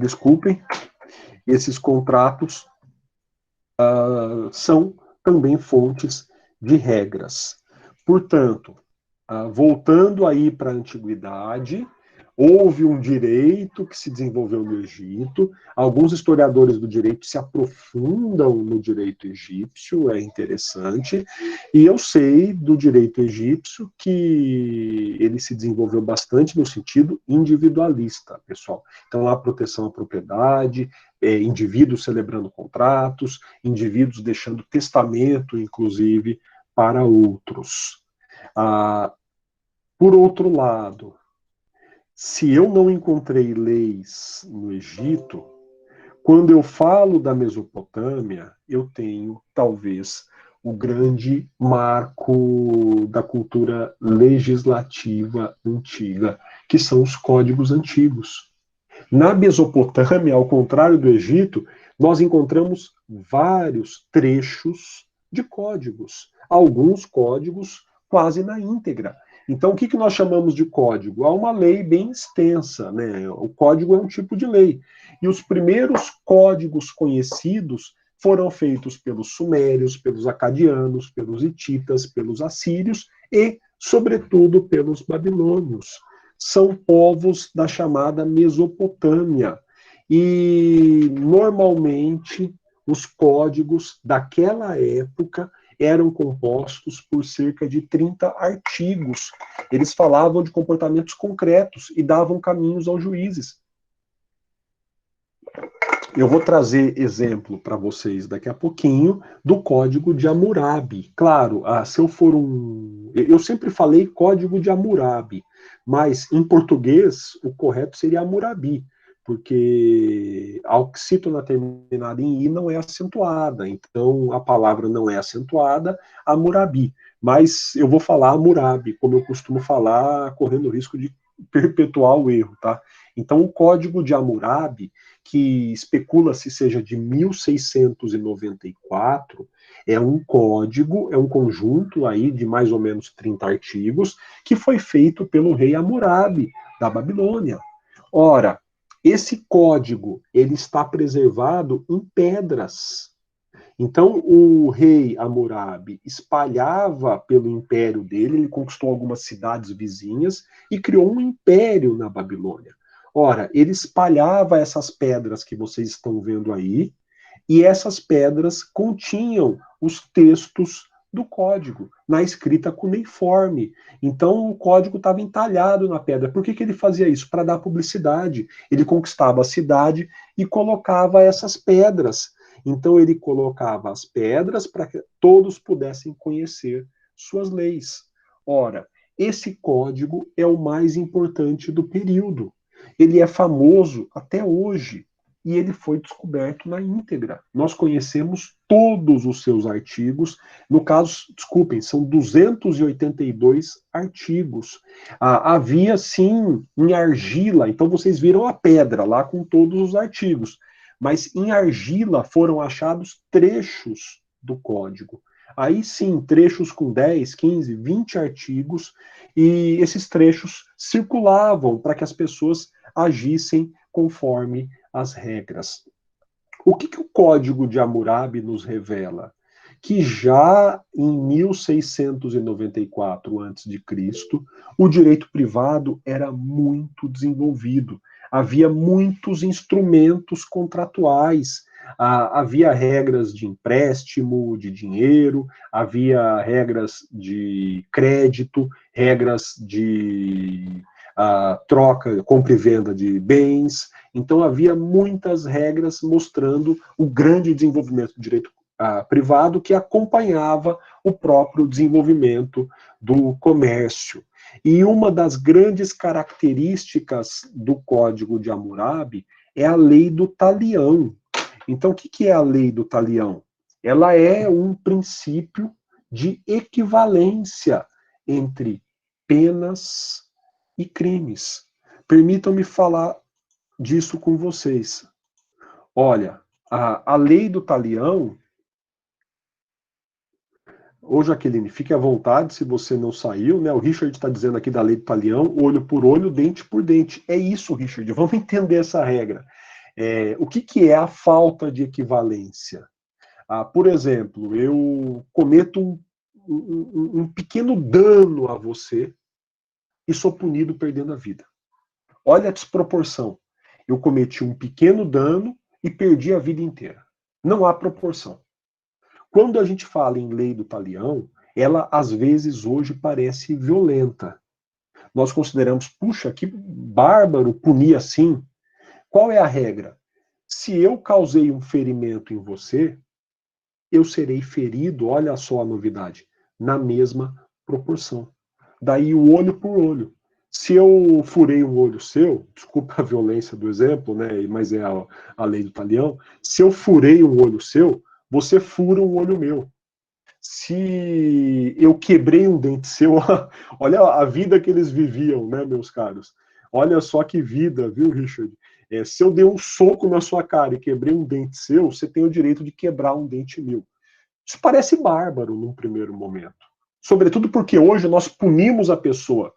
desculpem, esses contratos são também fontes de regras. Portanto, voltando aí para a antiguidade, houve um direito que se desenvolveu no Egito. Alguns historiadores do direito se aprofundam no direito egípcio, é interessante. E eu sei do direito egípcio que ele se desenvolveu bastante no sentido individualista, pessoal. Então, há proteção à propriedade, indivíduos celebrando contratos, indivíduos deixando testamento, inclusive, para outros. Por outro lado, se eu não encontrei leis no Egito, quando eu falo da Mesopotâmia, eu tenho, talvez, o grande marco da cultura legislativa antiga, que são os códigos antigos. Na Mesopotâmia, ao contrário do Egito, nós encontramos vários trechos de códigos, alguns códigos quase na íntegra. Então, o que nós chamamos de código? Há uma lei bem extensa, né? O código é um tipo de lei. E os primeiros códigos conhecidos foram feitos pelos sumérios, pelos acadianos, pelos hititas, pelos assírios e, sobretudo, pelos babilônios. São povos da chamada Mesopotâmia. E, normalmente, os códigos daquela época eram compostos por cerca de 30 artigos. Eles falavam de comportamentos concretos e davam caminhos aos juízes. Eu vou trazer exemplo para vocês daqui a pouquinho do Código de Hammurabi. Claro, se eu for eu sempre falei Código de Hammurabi, mas em português o correto seria Hammurabi, porque a oxítona terminada em i não é acentuada, então a palavra não é acentuada, Hammurabi. Mas eu vou falar Hammurabi, como eu costumo falar, correndo o risco de perpetuar o erro, tá? Então o Código de Hammurabi, que especula-se seja de 1694, é um código, é um conjunto aí de mais ou menos 30 artigos, que foi feito pelo rei Hammurabi, da Babilônia. Ora, esse código, ele está preservado em pedras. Então, o rei Hammurabi espalhava pelo império dele, ele conquistou algumas cidades vizinhas e criou um império na Babilônia. Ora, ele espalhava essas pedras que vocês estão vendo aí, e essas pedras continham os textos do código, na escrita cuneiforme. Então, o código estava entalhado na pedra. Por que ele fazia isso? Para dar publicidade. Ele conquistava a cidade e colocava essas pedras. Então, ele colocava as pedras para que todos pudessem conhecer suas leis. Ora, esse código é o mais importante do período. Ele é famoso até hoje e ele foi descoberto na íntegra. Nós conhecemos todos os seus artigos. No caso, desculpem, são 282 artigos. Havia, sim, em argila, então vocês viram a pedra lá com todos os artigos. Mas em argila foram achados trechos do código. Aí sim, trechos com 10, 15, 20 artigos, e esses trechos circulavam para que as pessoas agissem conforme as regras. O que o Código de Hammurabi nos revela? Que já em 1694 a.C., o direito privado era muito desenvolvido. Havia muitos instrumentos contratuais, havia regras de empréstimo de dinheiro, havia regras de crédito, regras de troca, compra e venda de bens. Então havia muitas regras mostrando o grande desenvolvimento do direito privado que acompanhava o próprio desenvolvimento do comércio. E uma das grandes características do Código de Hammurabi é a lei do talião. Então, o que é a lei do talião? Ela é um princípio de equivalência entre penas e crimes. Permitam-me falar disso com vocês. Olha, a lei do talião. Ô, Jaqueline, fique à vontade se você não saiu, né? O Richard está dizendo aqui da lei do talião, olho por olho, dente por dente. É isso, Richard, vamos entender essa regra. O que é a falta de equivalência? Por exemplo, eu cometo um pequeno dano a você e sou punido perdendo a vida. Olha a desproporção. Eu cometi um pequeno dano e perdi a vida inteira. Não há proporção. Quando a gente fala em lei do talião, ela às vezes hoje parece violenta. Nós consideramos, puxa, que bárbaro punir assim. Qual é a regra? Se eu causei um ferimento em você, eu serei ferido, olha só a novidade, na mesma proporção. Daí o olho por olho. Se eu furei um olho seu, desculpa a violência do exemplo, né, mas é a lei do talião, se eu furei um olho seu, você fura um olho meu. Se eu quebrei um dente seu, olha a vida que eles viviam, né, meus caros? Olha só que vida, viu, Richard? Se eu dei um soco na sua cara e quebrei um dente seu, você tem o direito de quebrar um dente meu. Isso parece bárbaro num primeiro momento. Sobretudo porque hoje nós punimos a pessoa,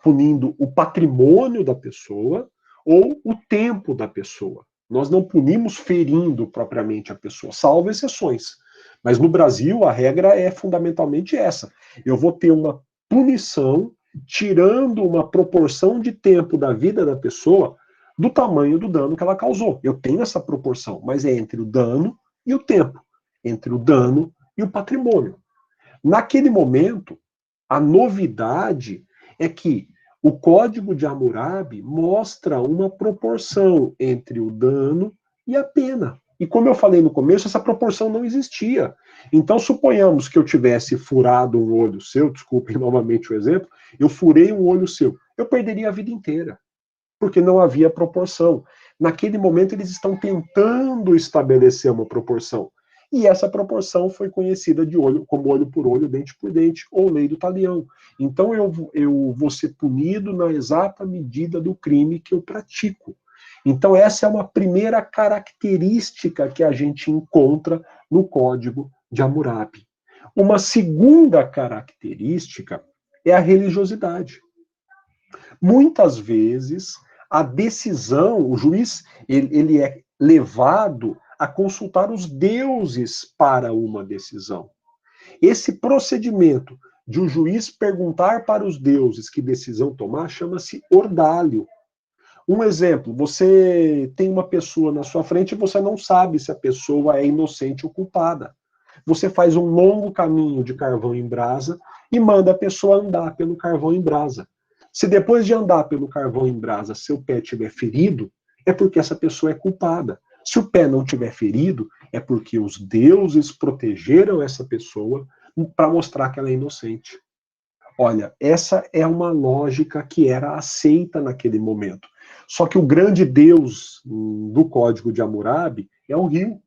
punindo o patrimônio da pessoa ou o tempo da pessoa. Nós não punimos ferindo propriamente a pessoa, salvo exceções. Mas no Brasil, a regra é fundamentalmente essa. Eu vou ter uma punição tirando uma proporção de tempo da vida da pessoa do tamanho do dano que ela causou. Eu tenho essa proporção, mas é entre o dano e o tempo, entre o dano e o patrimônio. Naquele momento, a novidade é que o Código de Hammurabi mostra uma proporção entre o dano e a pena. E como eu falei no começo, essa proporção não existia. Então, suponhamos que eu tivesse furado um olho seu, desculpem novamente o exemplo, eu furei um olho seu, eu perderia a vida inteira, porque não havia proporção. Naquele momento, eles estão tentando estabelecer uma proporção. E essa proporção foi conhecida de olho, como olho por olho, dente por dente, ou lei do talião. Então eu vou ser punido na exata medida do crime que eu pratico. Então essa é uma primeira característica que a gente encontra no Código de Hammurabi. Uma segunda característica é a religiosidade. Muitas vezes a decisão, o juiz, ele é levado a consultar os deuses para uma decisão. Esse procedimento de o juiz perguntar para os deuses que decisão tomar chama-se ordalho. Um exemplo, você tem uma pessoa na sua frente e você não sabe se a pessoa é inocente ou culpada. Você faz um longo caminho de carvão em brasa e manda a pessoa andar pelo carvão em brasa. Se depois de andar pelo carvão em brasa seu pé estiver ferido, é porque essa pessoa é culpada. Se o pé não estiver ferido, é porque os deuses protegeram essa pessoa para mostrar que ela é inocente. Olha, essa é uma lógica que era aceita naquele momento. Só que o grande deus do Código de Hammurabi é o rio.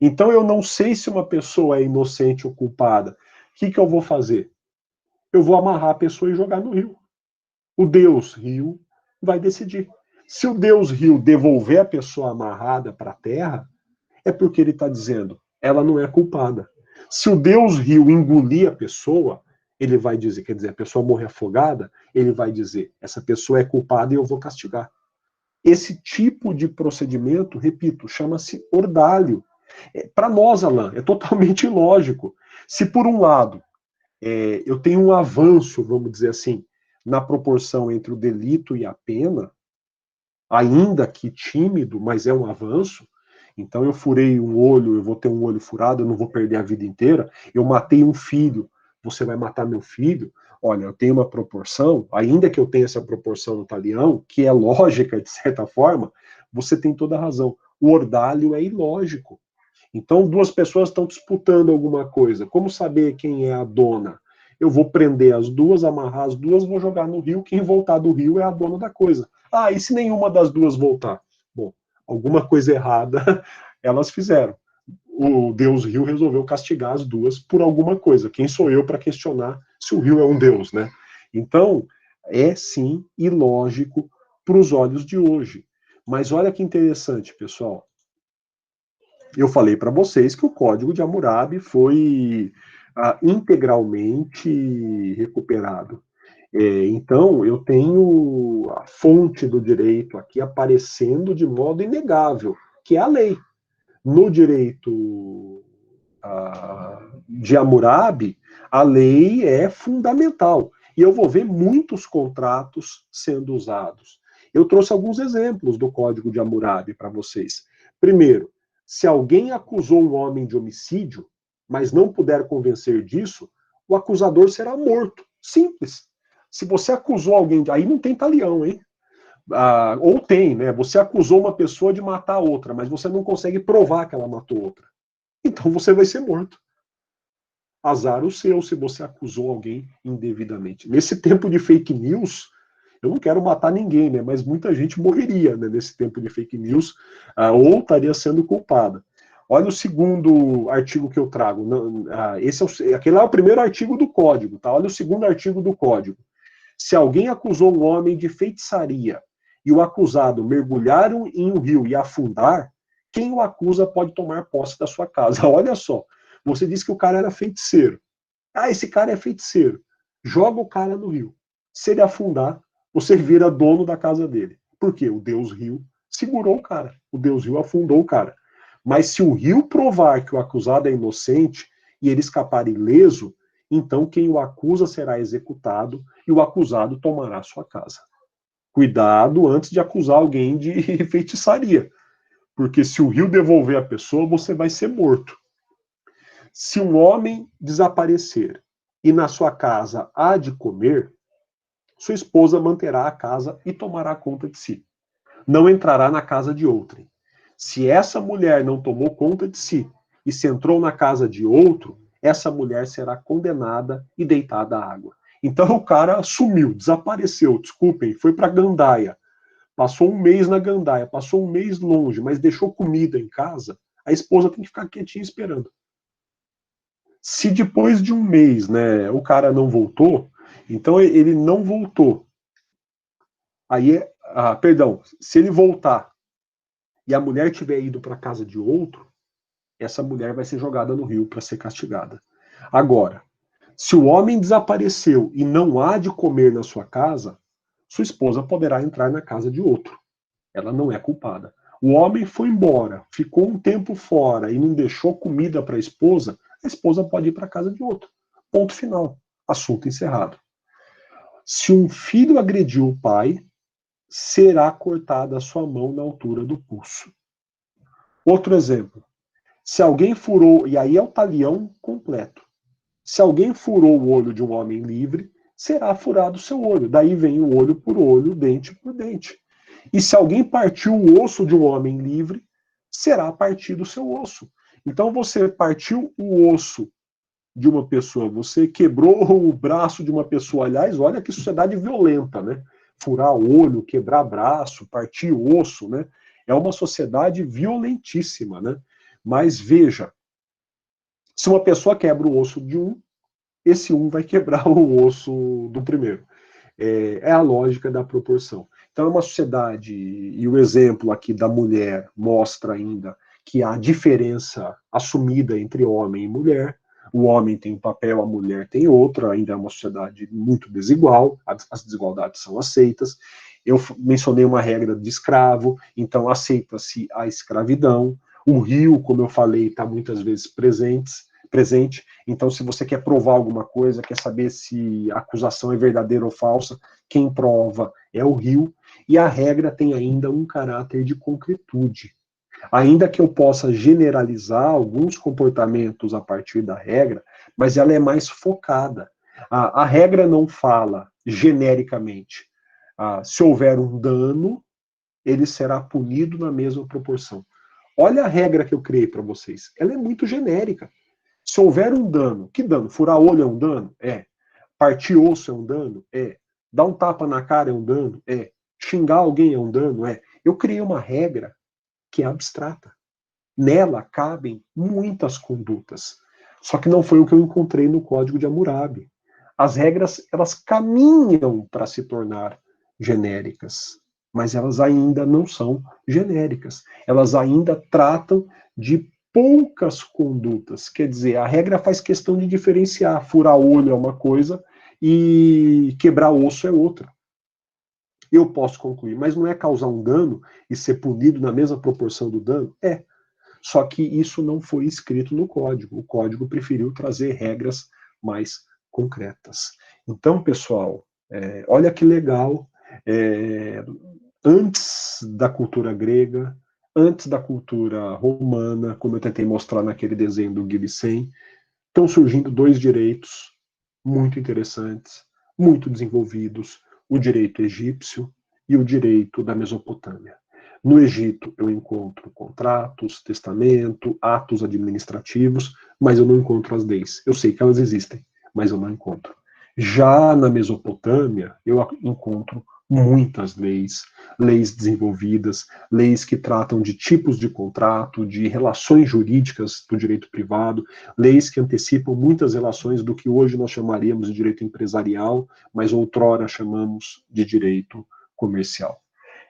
Então eu não sei se uma pessoa é inocente ou culpada. O que eu vou fazer? Eu vou amarrar a pessoa e jogar no rio. O Deus Rio vai decidir. Se o Deus Rio devolver a pessoa amarrada para a terra, é porque ele está dizendo, ela não é culpada. Se o Deus Rio engolir a pessoa, ele vai dizer, quer dizer, a pessoa morrer afogada, ele vai dizer, essa pessoa é culpada e eu vou castigar. Esse tipo de procedimento, repito, chama-se ordalho. Para nós, Alain, é totalmente ilógico. Se por um lado eu tenho um avanço, vamos dizer assim, na proporção entre o delito e a pena, ainda que tímido, mas é um avanço. Então eu furei um olho, eu vou ter um olho furado, eu não vou perder a vida inteira. Eu matei um filho, você vai matar meu filho. Olha, eu tenho uma proporção, ainda que eu tenha essa proporção no talião, que é lógica de certa forma, você tem toda a razão. O ordalho é ilógico. Então, duas pessoas estão disputando alguma coisa. Como saber quem é a dona? Eu vou prender as duas, amarrar as duas, vou jogar no rio. Quem voltar do rio é a dona da coisa. Ah, e se nenhuma das duas voltar? Bom, alguma coisa errada elas fizeram. O Deus Rio resolveu castigar as duas por alguma coisa. Quem sou eu para questionar se o rio é um Deus, né? Então, é sim ilógico para os olhos de hoje. Mas olha que interessante, pessoal. Eu falei para vocês que o Código de Hammurabi foi integralmente recuperado. Então, eu tenho a fonte do direito aqui aparecendo de modo inegável, que é a lei. No direito de Hammurabi, a lei é fundamental. E eu vou ver muitos contratos sendo usados. Eu trouxe alguns exemplos do Código de Hammurabi para vocês. Primeiro, se alguém acusou um homem de homicídio, mas não puder convencer disso, o acusador será morto. Simples. Se você acusou alguém, aí não tem talião, hein? Ou tem, né? Você acusou uma pessoa de matar outra, mas você não consegue provar que ela matou outra. Então você vai ser morto. Azar o seu se você acusou alguém indevidamente. Nesse tempo de fake news, eu não quero matar ninguém, né? Mas muita gente morreria, né, nesse tempo de fake news, ou estaria sendo culpada. Olha o segundo artigo que eu trago. Aquele lá é o primeiro artigo do código, tá? Olha o segundo artigo do código. Se alguém acusou um homem de feitiçaria e o acusado mergulhar em um rio e afundar, quem o acusa pode tomar posse da sua casa. Olha só, você disse que o cara era feiticeiro. Ah, esse cara é feiticeiro. Joga o cara no rio. Se ele afundar, você vira dono da casa dele. Por quê? O Deus Rio segurou o cara. O Deus rio afundou o cara. Mas se o rio provar que o acusado é inocente e ele escapar ileso, então quem o acusa será executado e o acusado tomará sua casa. Cuidado antes de acusar alguém de feitiçaria, porque se o rio devolver a pessoa, você vai ser morto. Se um homem desaparecer e na sua casa há de comer, sua esposa manterá a casa e tomará conta de si. Não entrará na casa de outrem. Se essa mulher não tomou conta de si e se entrou na casa de outro, essa mulher será condenada e deitada à água. Então o cara sumiu, desapareceu, desculpem, foi para Gandaia. Passou um mês na Gandaia, passou um mês longe, mas deixou comida em casa, a esposa tem que ficar quietinha esperando. Se depois de um mês, né, o cara não voltou, então ele não voltou. Aí, perdão, se ele voltar e a mulher tiver ido para casa de outro, essa mulher vai ser jogada no rio para ser castigada. Agora, se o homem desapareceu e não há de comer na sua casa, sua esposa poderá entrar na casa de outro. Ela não é culpada. O homem foi embora, ficou um tempo fora e não deixou comida para a esposa pode ir para a casa de outro. Ponto final. Assunto encerrado. Se um filho agrediu o pai, será cortada a sua mão na altura do pulso. Outro exemplo. Se alguém furou, e aí é o talião completo. Se alguém furou o olho de um homem livre, será furado o seu olho. Daí vem o olho por olho, dente por dente. E se alguém partiu o osso de um homem livre, será partido o seu osso. Então você partiu o osso de uma pessoa, você quebrou o braço de uma pessoa. Aliás, olha que sociedade violenta, né? Furar olho, quebrar braço, partir osso, né? É uma sociedade violentíssima, né? Mas veja, se uma pessoa quebra o osso de um, esse um vai quebrar o osso do primeiro. É a lógica da proporção. Então, é uma sociedade, e o exemplo aqui da mulher mostra ainda que há diferença assumida entre homem e mulher. O homem tem um papel, a mulher tem outro, ainda é uma sociedade muito desigual, as desigualdades são aceitas. Eu mencionei uma regra de escravo, então aceita-se a escravidão. O rio, como eu falei, está muitas vezes presente. Então, se você quer provar alguma coisa, quer saber se a acusação é verdadeira ou falsa, quem prova é o rio. E a regra tem ainda um caráter de concretude. Ainda que eu possa generalizar alguns comportamentos a partir da regra, mas ela é mais focada. A regra não fala genericamente. Se houver um dano, ele será punido na mesma proporção. Olha a regra que eu criei para vocês. Ela é muito genérica. Se houver um dano, que dano? Furar olho é um dano? É. Partir osso é um dano? É. Dar um tapa na cara é um dano? É. Xingar alguém é um dano? É. Eu criei uma regra que é abstrata. Nela cabem muitas condutas. Só que não foi o que eu encontrei no Código de Hammurabi. As regras, elas caminham para se tornar genéricas, mas elas ainda não são genéricas. Elas ainda tratam de poucas condutas. Quer dizer, a regra faz questão de diferenciar. Furar olho é uma coisa e quebrar osso é outra. Eu posso concluir, mas não é causar um dano e ser punido na mesma proporção do dano? É. Só que isso não foi escrito no código. O código preferiu trazer regras mais concretas. Então, pessoal, olha que legal. Antes da cultura grega, antes da cultura romana, como eu tentei mostrar naquele desenho do Gibson, estão surgindo dois direitos muito interessantes, muito desenvolvidos: o direito egípcio e o direito da Mesopotâmia. No Egito, eu encontro contratos, testamento, atos administrativos, mas eu não encontro as leis. Eu sei que elas existem, mas eu não encontro. Já na Mesopotâmia, eu encontro muitas leis, leis desenvolvidas, leis que tratam de tipos de contrato, de relações jurídicas do direito privado, leis que antecipam muitas relações do que hoje nós chamaríamos de direito empresarial, mas outrora chamamos de direito comercial.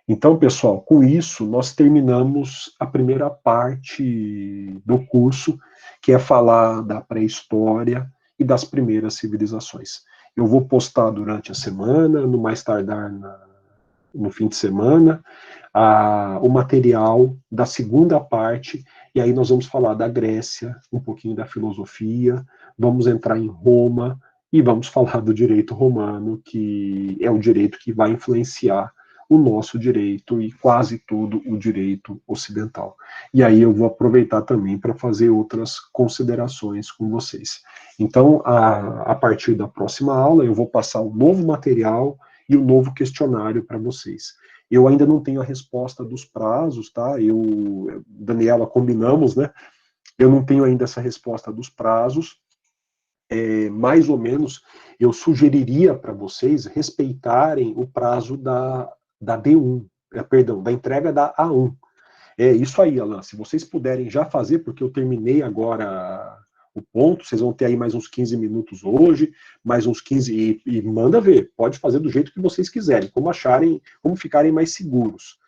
Então, pessoal, com isso, nós terminamos a primeira parte do curso, que é falar da pré-história e das primeiras civilizações. Eu vou postar durante a semana, no mais tardar no fim de semana, o material da segunda parte, e aí nós vamos falar da Grécia, um pouquinho da filosofia, vamos entrar em Roma, e vamos falar do direito romano, que é o direito que vai influenciar o nosso direito e quase tudo o direito ocidental. E aí eu vou aproveitar também para fazer outras considerações com vocês. Então, a partir da próxima aula, eu vou passar o novo material e o novo questionário para vocês. Eu ainda não tenho a resposta dos prazos, tá? Daniela, combinamos, né? Eu não tenho ainda essa resposta dos prazos. Mais ou menos, eu sugeriria para vocês respeitarem o prazo da D1, perdão, da entrega da A1. É isso aí, Alan. Se vocês puderem já fazer, porque eu terminei agora o ponto, vocês vão ter aí mais uns 15 minutos hoje, mais uns 15, e manda ver, pode fazer do jeito que vocês quiserem, como acharem, como ficarem mais seguros.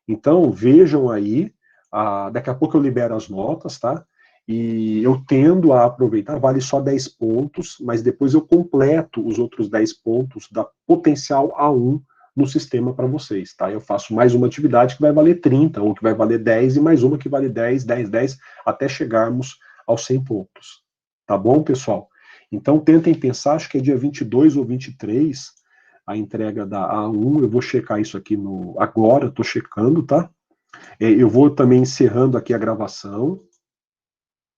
Então, vejam aí, daqui a pouco eu libero as notas, tá? E eu tendo a aproveitar, vale só 10 pontos, mas depois eu completo os outros 10 pontos da potencial A1 no sistema para vocês, tá? Eu faço mais uma atividade que vai valer 30, ou que vai valer 10, e mais uma que vale 10, 10, 10, até chegarmos aos 100 pontos. Tá bom, pessoal? Então, tentem pensar, acho que é dia 22 ou 23, a entrega da A1, eu vou checar isso aqui agora, estou checando, tá? Eu vou também encerrando aqui a gravação,